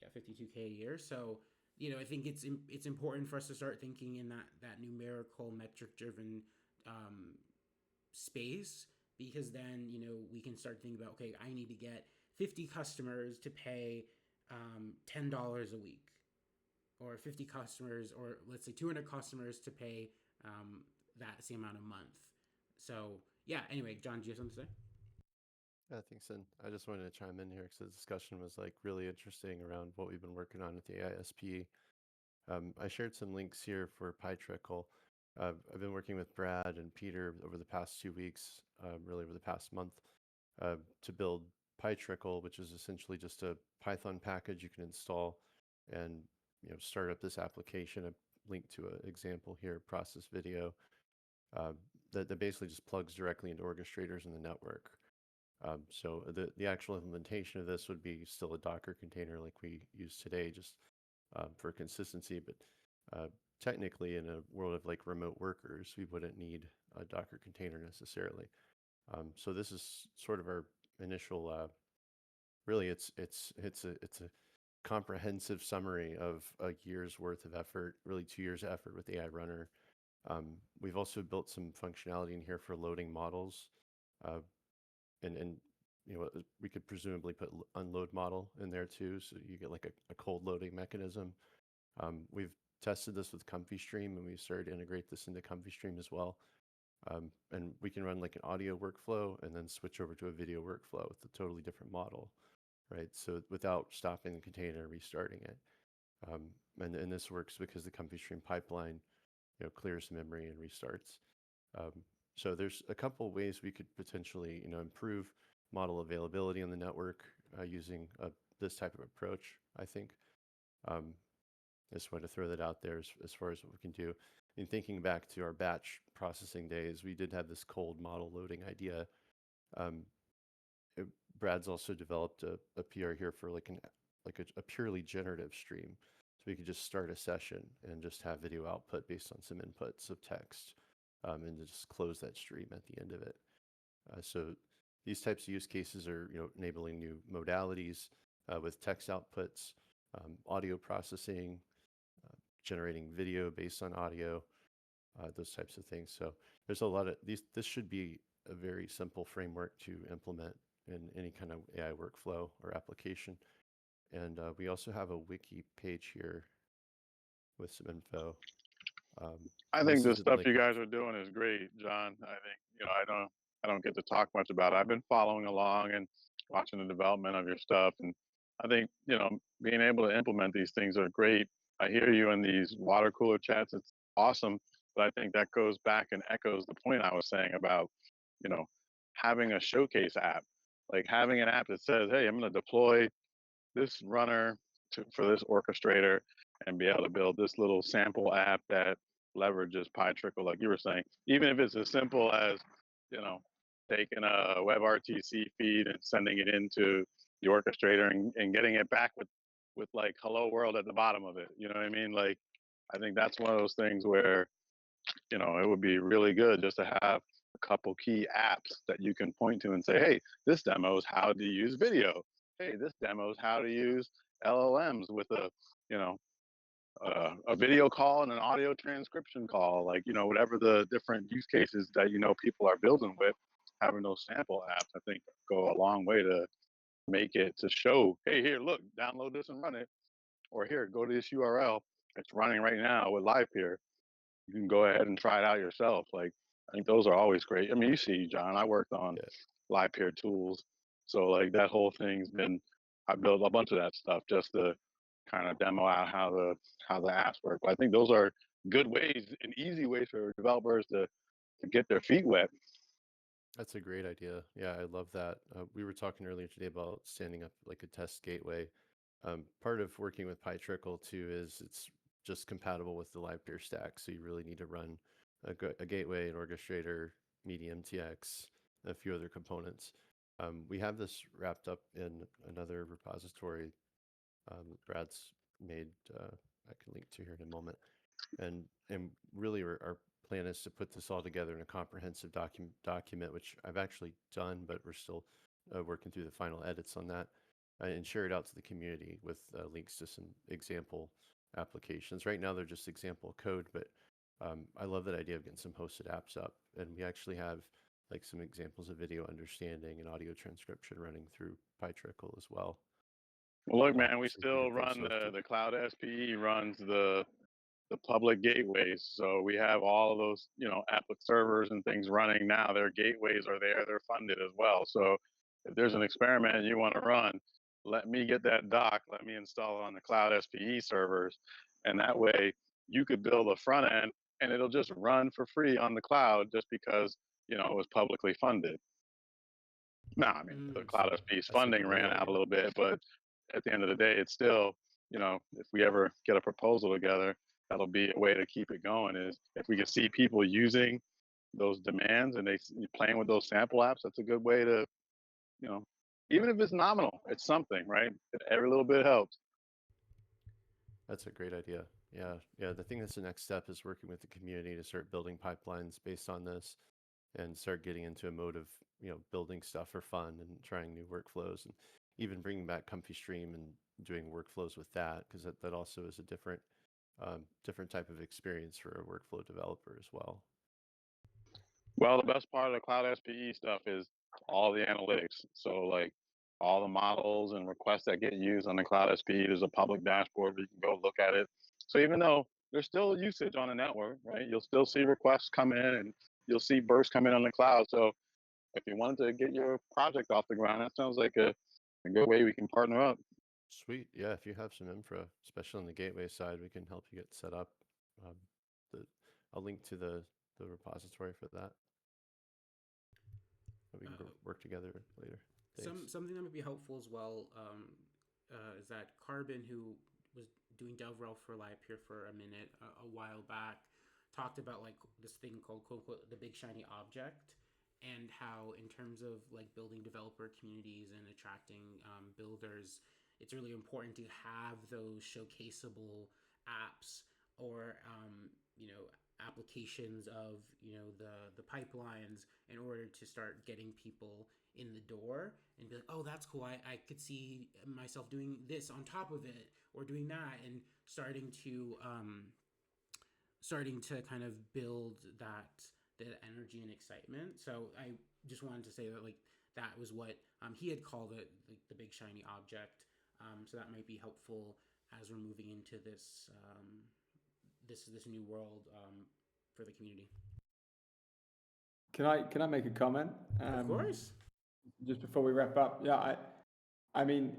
yeah, 52K a year. So I think it's important for us to start thinking in that numerical metric driven space, because then we can start thinking about, okay, I need to get 50 customers to pay $10 a week, or 50 customers, or let's say 200 customers to pay that same amount a month. So yeah, anyway, John, do you have something to say? Yeah, thanks. And I just wanted to chime in here because the discussion was like really interesting around what we've been working on with the AISP. I shared some links here for PyTrickle. I've been working with Brad and Peter over the past 2 weeks, really over the past month, to build PyTrickle, which is essentially just a Python package you can install and start up this application. A link to an example here, process video, that basically just plugs directly into orchestrators in the network. So the actual implementation of this would be still a Docker container like we use today, just for consistency. But technically, in a world of like remote workers, we wouldn't need a Docker container necessarily. So this is sort of our initial. Really, it's a comprehensive summary of a year's worth of effort, really 2 years of effort with AI Runner. We've also built some functionality in here for loading models, and we could presumably put unload model in there too, so you get like a cold loading mechanism. We've tested this with ComfyStream, and we started to integrate this into ComfyStream as well. And we can run like an audio workflow and then switch over to a video workflow with a totally different model, right? So without stopping the container and restarting it. And this works because the ComfyStream pipeline clears memory and restarts. So there's a couple ways we could potentially improve model availability on the network using this type of approach, I think. I just wanted to throw that out there as far as what we can do. In thinking back to our batch processing days, we did have this cold model loading idea. Brad's also developed a PR here for like a purely generative stream. So we could just start a session and just have video output based on some inputs of text, and just close that stream at the end of it. So these types of use cases are enabling new modalities with text outputs, audio processing, generating video based on audio, those types of things. So there's a lot of these. This should be a very simple framework to implement in any kind of AI workflow or application. And we also have a wiki page here with some info. I and think this the is stuff like you guys are doing is great, John. I think I don't get to talk much about it. I've been following along and watching the development of your stuff, and I think being able to implement these things are great. I hear you in these water cooler chats. It's awesome, but I think that goes back and echoes the point I was saying about you know having a showcase app, like having an app that says, "Hey, I'm going to deploy this runner for this orchestrator and be able to build this little sample app that leverages PyTrickle, like you were saying, even if it's as simple as, you know, taking a WebRTC feed and sending it into the orchestrator and getting it back with like hello world at the bottom of it. You know what I mean? Like, I think that's one of those things where, it would be really good just to have a couple key apps that you can point to and say, hey, this demo is how to use video. Hey, this demo is how to use LLMs with you know, a video call and an audio transcription call, like, whatever the different use cases that, people are building with, having those sample apps, I think go a long way to make it to show, hey, here, look, download this and run it. Or here, go to this URL. It's running right now with Livepeer. You can go ahead and try it out yourself. Like, I think those are always great. I mean, you see, John, I worked on Livepeer tools. So like that whole thing's been, I built a bunch of that stuff just to kind of demo out how the apps work. But I think those are good ways and easy ways for developers to get their feet wet. That's a great idea. Yeah, I love that. We were talking earlier today about standing up like a test gateway. Part of working with PyTrickle too is it's just compatible with the Livepeer stack. So you really need to run a gateway, an orchestrator, medium TX, a few other components. We have this wrapped up in another repository Brad's made. I can link to here in a moment. And really our plan is to put this all together in a comprehensive document, which I've actually done, but we're still working through the final edits on that, and share it out to the community with links to some example applications. Right now, they're just example code, but I love that idea of getting some hosted apps up. And we actually have like some examples of video understanding and audio transcription running through PyTrickle as well. Well, look, man, we So you still can run post the cloud SPE runs the public gateways. So we have all of those, applet servers and things running now. Their gateways are there. They're funded as well. So if there's an experiment you want to run, let me get that doc. Let me install it on the cloud SPE servers. And that way you could build a front end and it'll just run for free on the cloud just because, it was publicly funded. No, I mean the Cloud So SP's That's a funding great ran out a idea. little bit, but at the end of the day, it's still, if we ever get a proposal together, that'll be a way to keep it going. Is if we can see people using those demands and playing with those sample apps, that's a good way to, you know, even if it's nominal, it's something, right? Every little bit helps. That's a great idea. Yeah, yeah. I think that's the next step is working with the community to start building pipelines based on this, and start getting into a mode of building stuff for fun and trying new workflows, and even bringing back Comfy Stream and doing workflows with that, because that also is a different type of experience for a workflow developer as well. Well, the best part of the Cloud SPE stuff is all the analytics. So like all the models and requests that get used on the Cloud SPE, there's a public dashboard where you can go look at it. So even though there's still usage on the network, right? You'll still see requests come in and you'll see bursts come in on the cloud. So if you wanted to get your project off the ground, that sounds like a good way we can partner up. Sweet. Yeah, if you have some infra, especially on the gateway side, we can help you get set up. Um, the, I'll link to the repository for that. We can work together later. Thanks. Something that might be helpful as well is that Carbon, who was doing DevRel for Livepeer for a minute a while back, talked about like this thing called quote unquote the big shiny object, and how in terms of like building developer communities and attracting builders, it's really important to have those showcaseable apps or applications of the pipelines in order to start getting people in the door and be like, oh, that's cool. I could see myself doing this on top of it or doing that, and starting to kind of build that energy and excitement. So I just wanted to say that like that was what he had called it, like the big shiny object. So that might be helpful as we're moving into this new world for the community. Can I make a comment? Of course. Just before we wrap up, yeah, I mean,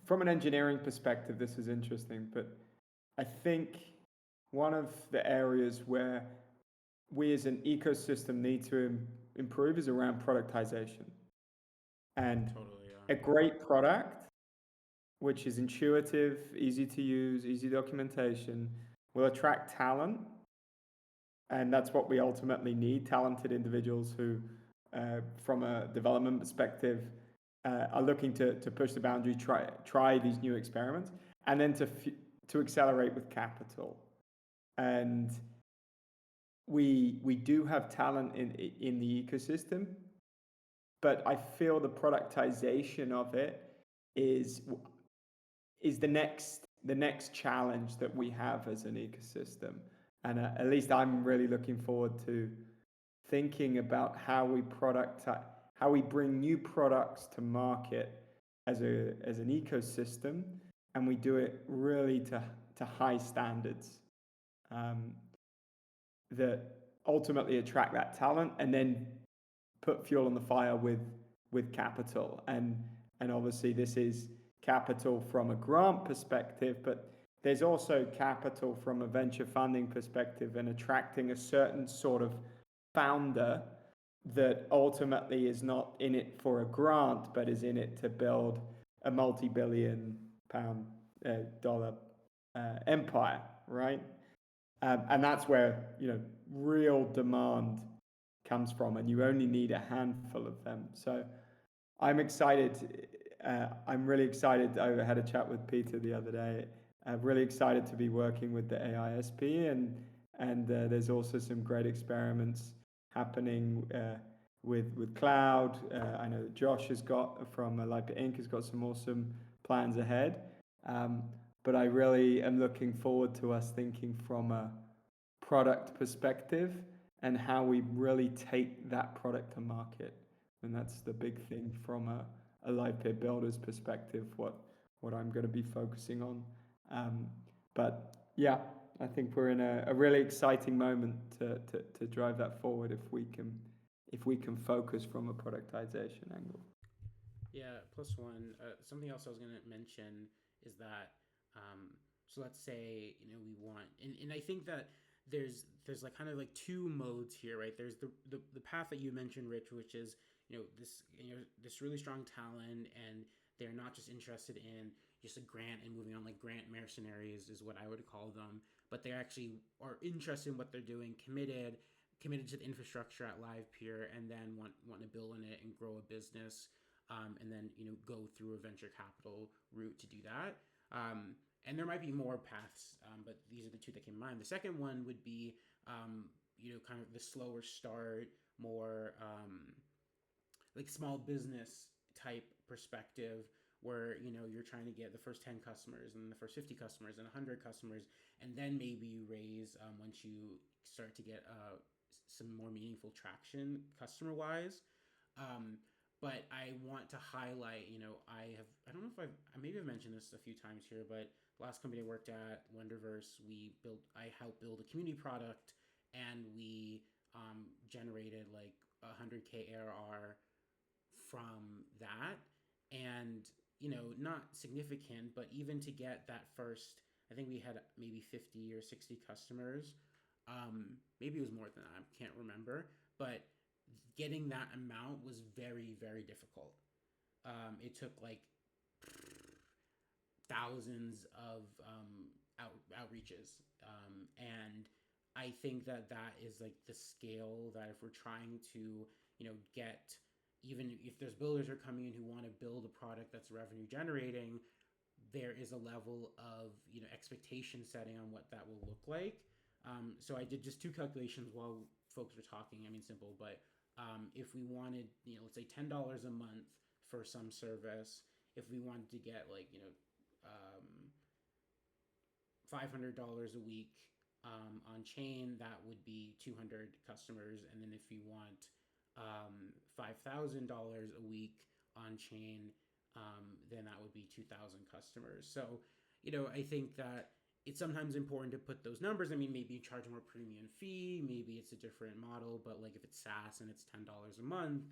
from an engineering perspective, this is interesting, but I think one of the areas where we as an ecosystem need to improve is around productization. And Totally, yeah. a great product, which is intuitive, easy to use, easy documentation, will attract talent. And that's what we ultimately need, talented individuals who, from a development perspective, are looking to push the boundary, try these new experiments, and then to accelerate with capital. And we do have talent in the ecosystem, but I feel the productization of it is the next challenge that we have as an ecosystem. And at least I'm really looking forward to thinking about how we bring new products to market as an ecosystem, and we do it really to high standards that ultimately attract that talent, and then put fuel on the fire with capital. And obviously this is capital from a grant perspective, but there's also capital from a venture funding perspective, and attracting a certain sort of founder that ultimately is not in it for a grant, but is in it to build a multi-billion pound dollar empire, right? And that's where real demand comes from, and you only need a handful of them. So I'm excited. I'm really excited. I had a chat with Peter the other day. I'm really excited to be working with the AISP, and there's also some great experiments happening with cloud. I know that Josh has got from Livepeer Inc. has got some awesome plans ahead. But I really am looking forward to us thinking from a product perspective and how we really take that product to market. And that's the big thing from a Livepeer builder's perspective, what I'm going to be focusing on. But yeah, I think we're in a really exciting moment to drive that forward if we can focus from a productization angle. Yeah, plus one. Something else I was going to mention is that, so let's say we want, and I think that there's like kind of like two modes here, right? There's the path that you mentioned, Rich, which is this really strong talent, and they're not just interested in just a grant and moving on, like grant mercenaries is what I would call them, but they actually are interested in what they're doing, committed to the infrastructure at Livepeer, and then want to build on it and grow a business, and then go through a venture capital route to do that. And there might be more paths, but these are the two that came to mind. The second one would be kind of the slower start, more like small business type perspective, where you're trying to get the first 10 customers and the first 50 customers and 100 customers, and then maybe you raise, once you start to get some more meaningful traction customer wise. But I want to highlight, I don't know if maybe I've mentioned this a few times here, but the last company I worked at, Wonderverse, I helped build a community product, and we generated like 100K ARR from that. And not significant, but even to get that first, I think we had maybe 50 or 60 customers. Maybe it was more than that, I can't remember, but getting that amount was very, very difficult. It took like thousands of outreaches, and I think that is like the scale that, if we're trying to get, even if there's builders are coming in who want to build a product that's revenue generating, there is a level of expectation setting on what that will look like. So I did just two calculations while folks were talking. I mean, simple, but if we wanted, let's say $10 a month for some service, if we wanted to get like $500 a week on chain, that would be 200 customers, and then if you want $5,000 a week on chain, then that would be 2,000 customers. So, I think that it's sometimes important to put those numbers. I mean, maybe you charge more premium fee, maybe it's a different model, but like if it's SaaS and it's $10 a month,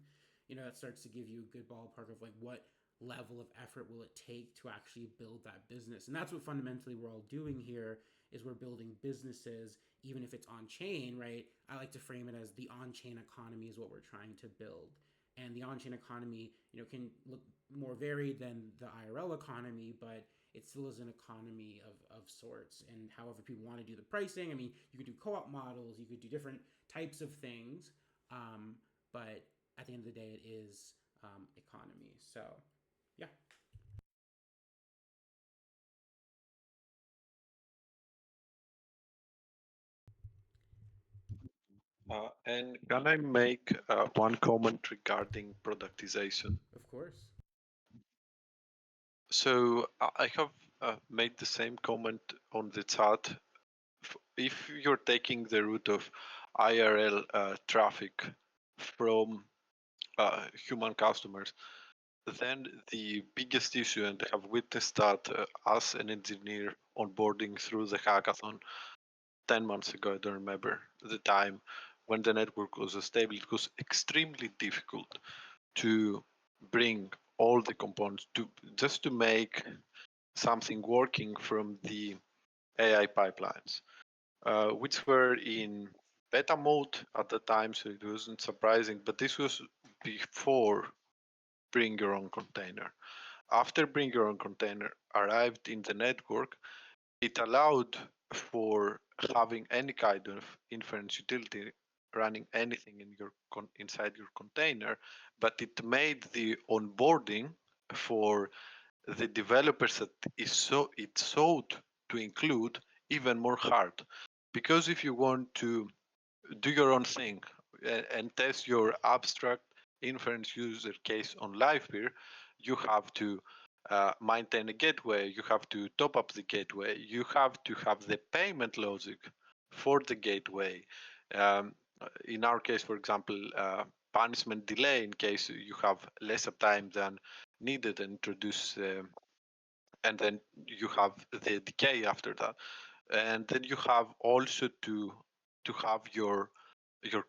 that starts to give you a good ballpark of like what level of effort will it take to actually build that business. And that's what fundamentally we're all doing here, is we're building businesses, even if it's on chain, right? I like to frame it as the on-chain economy is what we're trying to build. And the on-chain economy, can look more varied than the IRL economy, but it still is an economy of sorts. And however people want to do the pricing, I mean, you could do co-op models, you could do different types of things, but at the end of the day, it is economy. So, yeah. And can I make one comment regarding productization? Of course. So I have made the same comment on the chat. If you're taking the route of IRL traffic from human customers, then the biggest issue, and I have witnessed that as an engineer onboarding through the hackathon 10 months ago, I don't remember the time, when the network was stable, it was extremely difficult to bring all the components to make something working from the AI pipelines, which were in beta mode at the time, so it wasn't surprising, but this was before bring your own container. After bring your own container arrived in the network, it allowed for having any kind of inference utility running anything in your inside your container, but it made the onboarding for the developers that it sought to include even more hard. Because if you want to do your own thing and test your abstract inference user case on Livepeer, you have to maintain a gateway, you have to top up the gateway, you have to have the payment logic for the gateway. In our case, for example, punishment delay in case you have less time than needed and introduce, and then you have the decay after that. And then you have also to have your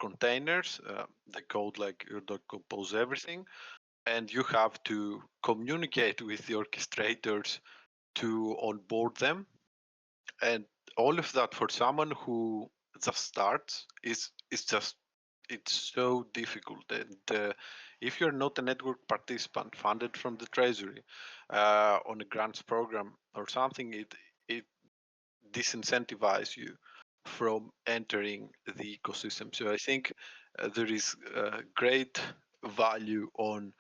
containers, the code like your compose everything, and you have to communicate with the orchestrators to onboard them, and all of that for someone who just starts is just it's so difficult. And if you're not a network participant funded from the treasury on a grants program or something, it disincentivizes you from entering the ecosystem. So I think there is great value on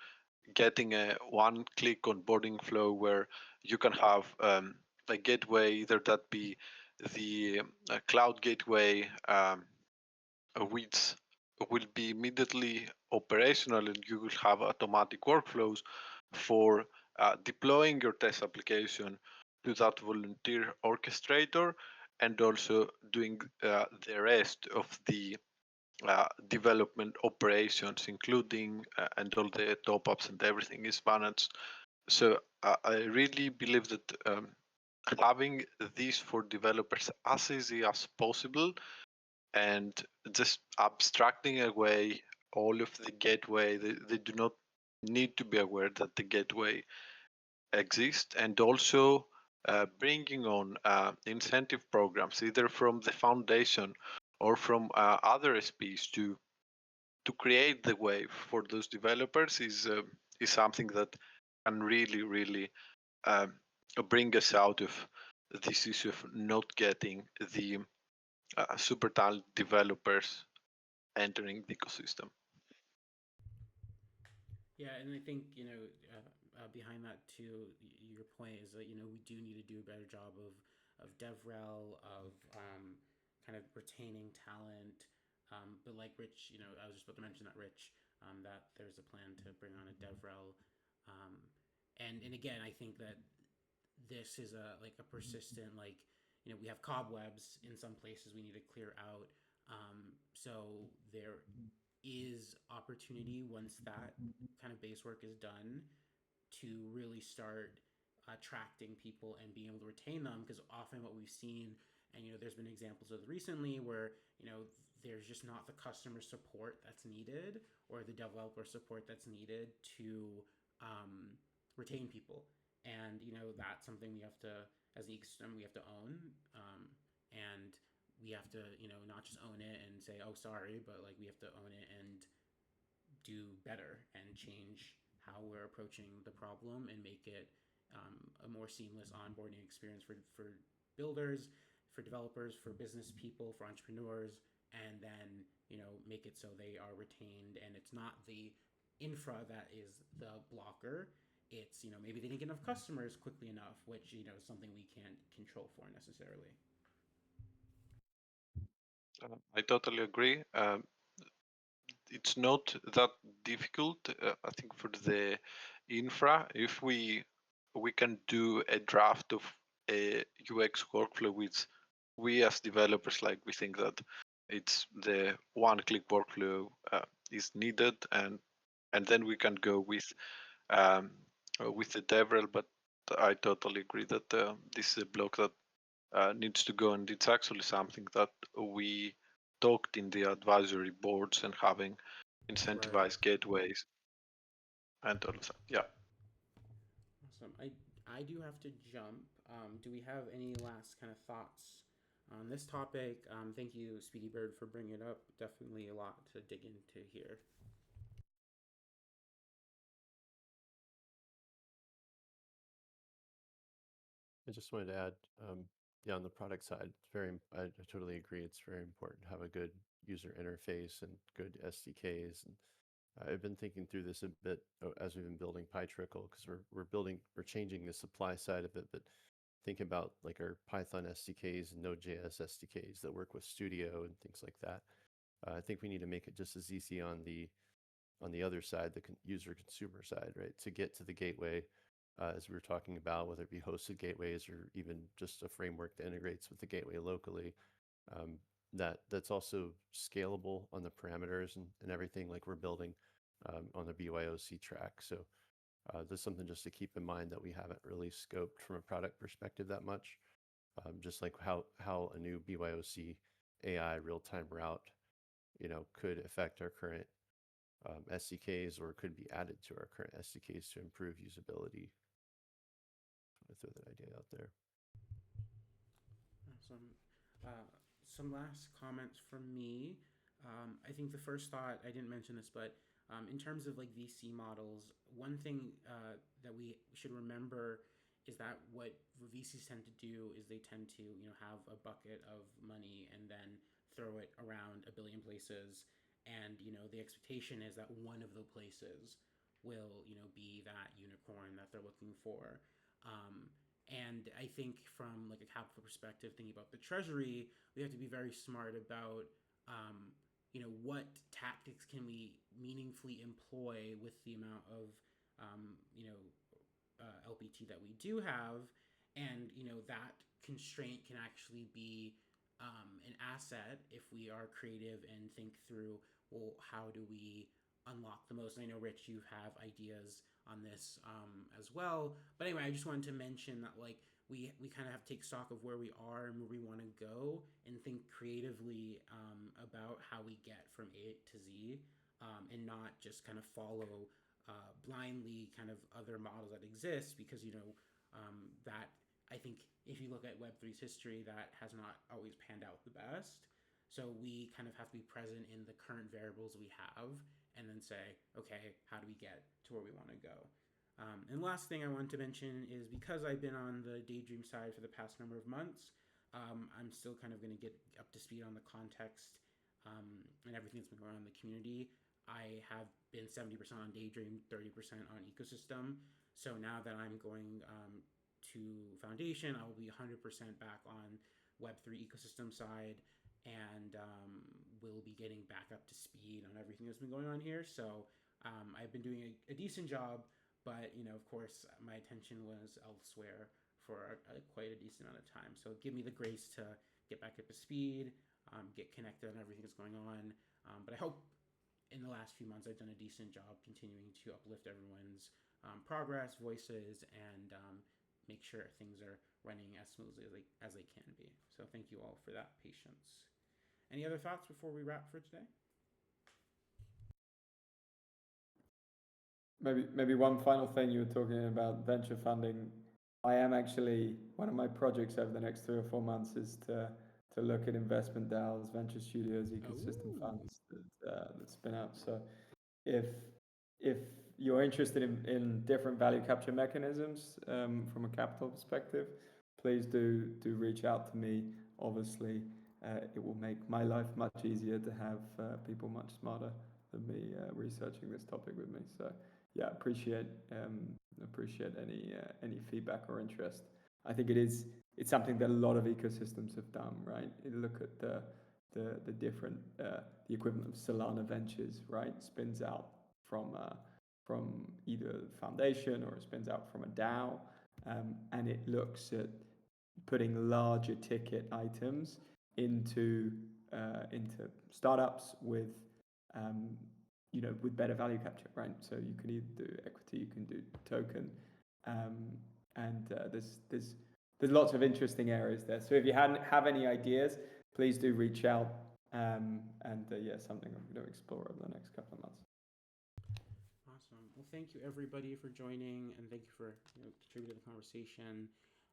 getting a one-click onboarding flow where you can have a gateway, either that be the cloud gateway, which will be immediately operational, and you will have automatic workflows for deploying your test application to that volunteer orchestrator, and also doing the rest of the development operations, including and all the top ups and everything is managed. So I really believe that having this for developers as easy as possible, and just abstracting away all of the gateway, they do not need to be aware that the gateway exists, and also bringing on incentive programs either from the foundation or from other SPs to create the way for those developers is something that can really um, bring us out of this issue of not getting the super talented developers entering the ecosystem. Yeah, and I think behind that too, your point is that we do need to do a better job of DevRel, of kind of retaining talent. But like Rich, I was just about to mention that Rich, that there's a plan to bring on a DevRel, and again, I think that this is a persistent, we have cobwebs in some places we need to clear out. So there is opportunity once that kind of base work is done to really start attracting people and being able to retain them, because often what we've seen, and there's been examples of recently where there's just not the customer support that's needed or the developer support that's needed to retain people. And that's something we have to, as the ecosystem, we have to own, and we have to not just own it and say, oh, sorry, but like we have to own it and do better and change how we're approaching the problem and make it a more seamless onboarding experience for builders, for developers, for business people, for entrepreneurs, and then make it so they are retained and it's not the infra that is the blocker. It's maybe they didn't get enough customers quickly enough, which is something we can't control for necessarily. I totally agree. It's not that difficult. I think for the infra, if we can do a draft of a UX workflow, which we as developers like, we think that it's the one-click workflow is needed, and then we can go with the DevRel. But I totally agree that this is a block that needs to go, and it's actually something that we talked in the advisory boards and having incentivized Right. gateways and all of that. Yeah. Awesome. I do have to jump. Do we have any last kind of thoughts on this topic? Thank you, Speedy Bird, for bringing it up. Definitely a lot to dig into here. I just wanted to add, yeah, on the product side, I totally agree. It's very important to have a good user interface and good SDKs. And I've been thinking through this a bit as we've been building PyTrickle, because we're changing the supply side of it, but think about like our Python SDKs and Node.js SDKs that work with Studio and things like that. I think we need to make it just as easy on the other side, the user consumer side, right? To get to the gateway, as we were talking about, whether it be hosted gateways or even just a framework that integrates with the gateway locally, um, that's also scalable on the parameters and everything, like we're building on the BYOC track. So there's something just to keep in mind that we haven't really scoped from a product perspective that much. Just like how a new BYOC AI real-time route, could affect our current SDKs, or could be added to our current SDKs to improve usability. I throw that idea out there. Awesome. Some last comments from me. I think the first thought, I didn't mention this, but in terms of like VC models, one thing that we should remember is that what VCs tend to do is they tend to have a bucket of money and then throw it around a billion places, and the expectation is that one of the places will be that unicorn that they're looking for. Um, and I think from like a capital perspective, thinking about the treasury, we have to be very smart about um, what tactics can we meaningfully employ with the amount of um, you know LPT that we do have, and that constraint can actually be an asset if we are creative and think through, well, how do we unlock the most. And I know, Rich, you have ideas on this as well, but anyway, I just wanted to mention that like we kind of have to take stock of where we are and where we want to go and think creatively about how we get from A to Z, and not just kind of follow blindly kind of other models that exist, because that, I think if you look at Web3's history, that has not always panned out the best. So we kind of have to be present in the current variables we have and then say, okay, how do we get to where we want to go? And last thing I want to mention is, because I've been on the Daydream side for the past number of months, I'm still kind of going to get up to speed on the context and everything that's been going on in the community. I have been 70% on Daydream, 30% on ecosystem. So now that I'm going to Foundation, I will be 100% back on Web3 ecosystem side, and will be getting back up to speed on everything that's been going on here. So I've been doing a decent job, but of course, my attention was elsewhere for quite a decent amount of time. So give me the grace to get back up to speed, get connected on everything that's going on. But I hope in the last few months I've done a decent job continuing to uplift everyone's progress, voices, and make sure things are running as smoothly as they can be. So thank you all for that patience. Any other thoughts before we wrap for today? Maybe one final thing. You were talking about venture funding. I am actually, one of my projects over the next 3 or 4 months is to look at investment DAOs, venture studios, ecosystem funds that spin out. So if you're interested in different value capture mechanisms from a capital perspective, please do reach out to me. Obviously, it will make my life much easier to have people much smarter than me researching this topic with me. So yeah, appreciate any feedback or interest. I think it's something that a lot of ecosystems have done, right? You look at the different the equivalent of Solana Ventures, right? Spins out from either foundation or it spins out from a DAO, and it looks at putting larger ticket items into startups with with better value capture, right? So you can either do equity, you can do token, and there's lots of interesting areas there. So if you have any ideas, please do reach out, and yeah, something I'm going to explore over the next couple of months. Awesome. Well, thank you everybody for joining, and thank you for contributing to the conversation.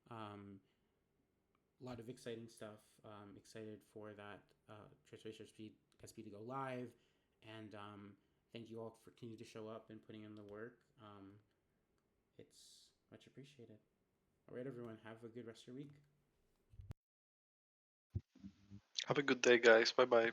A lot of exciting stuff. Excited for that Transformation SP to go live, and thank you all for continuing to show up and putting in the work. It's much appreciated. All right, everyone, have a good rest of your week. Have a good day, guys. Bye bye.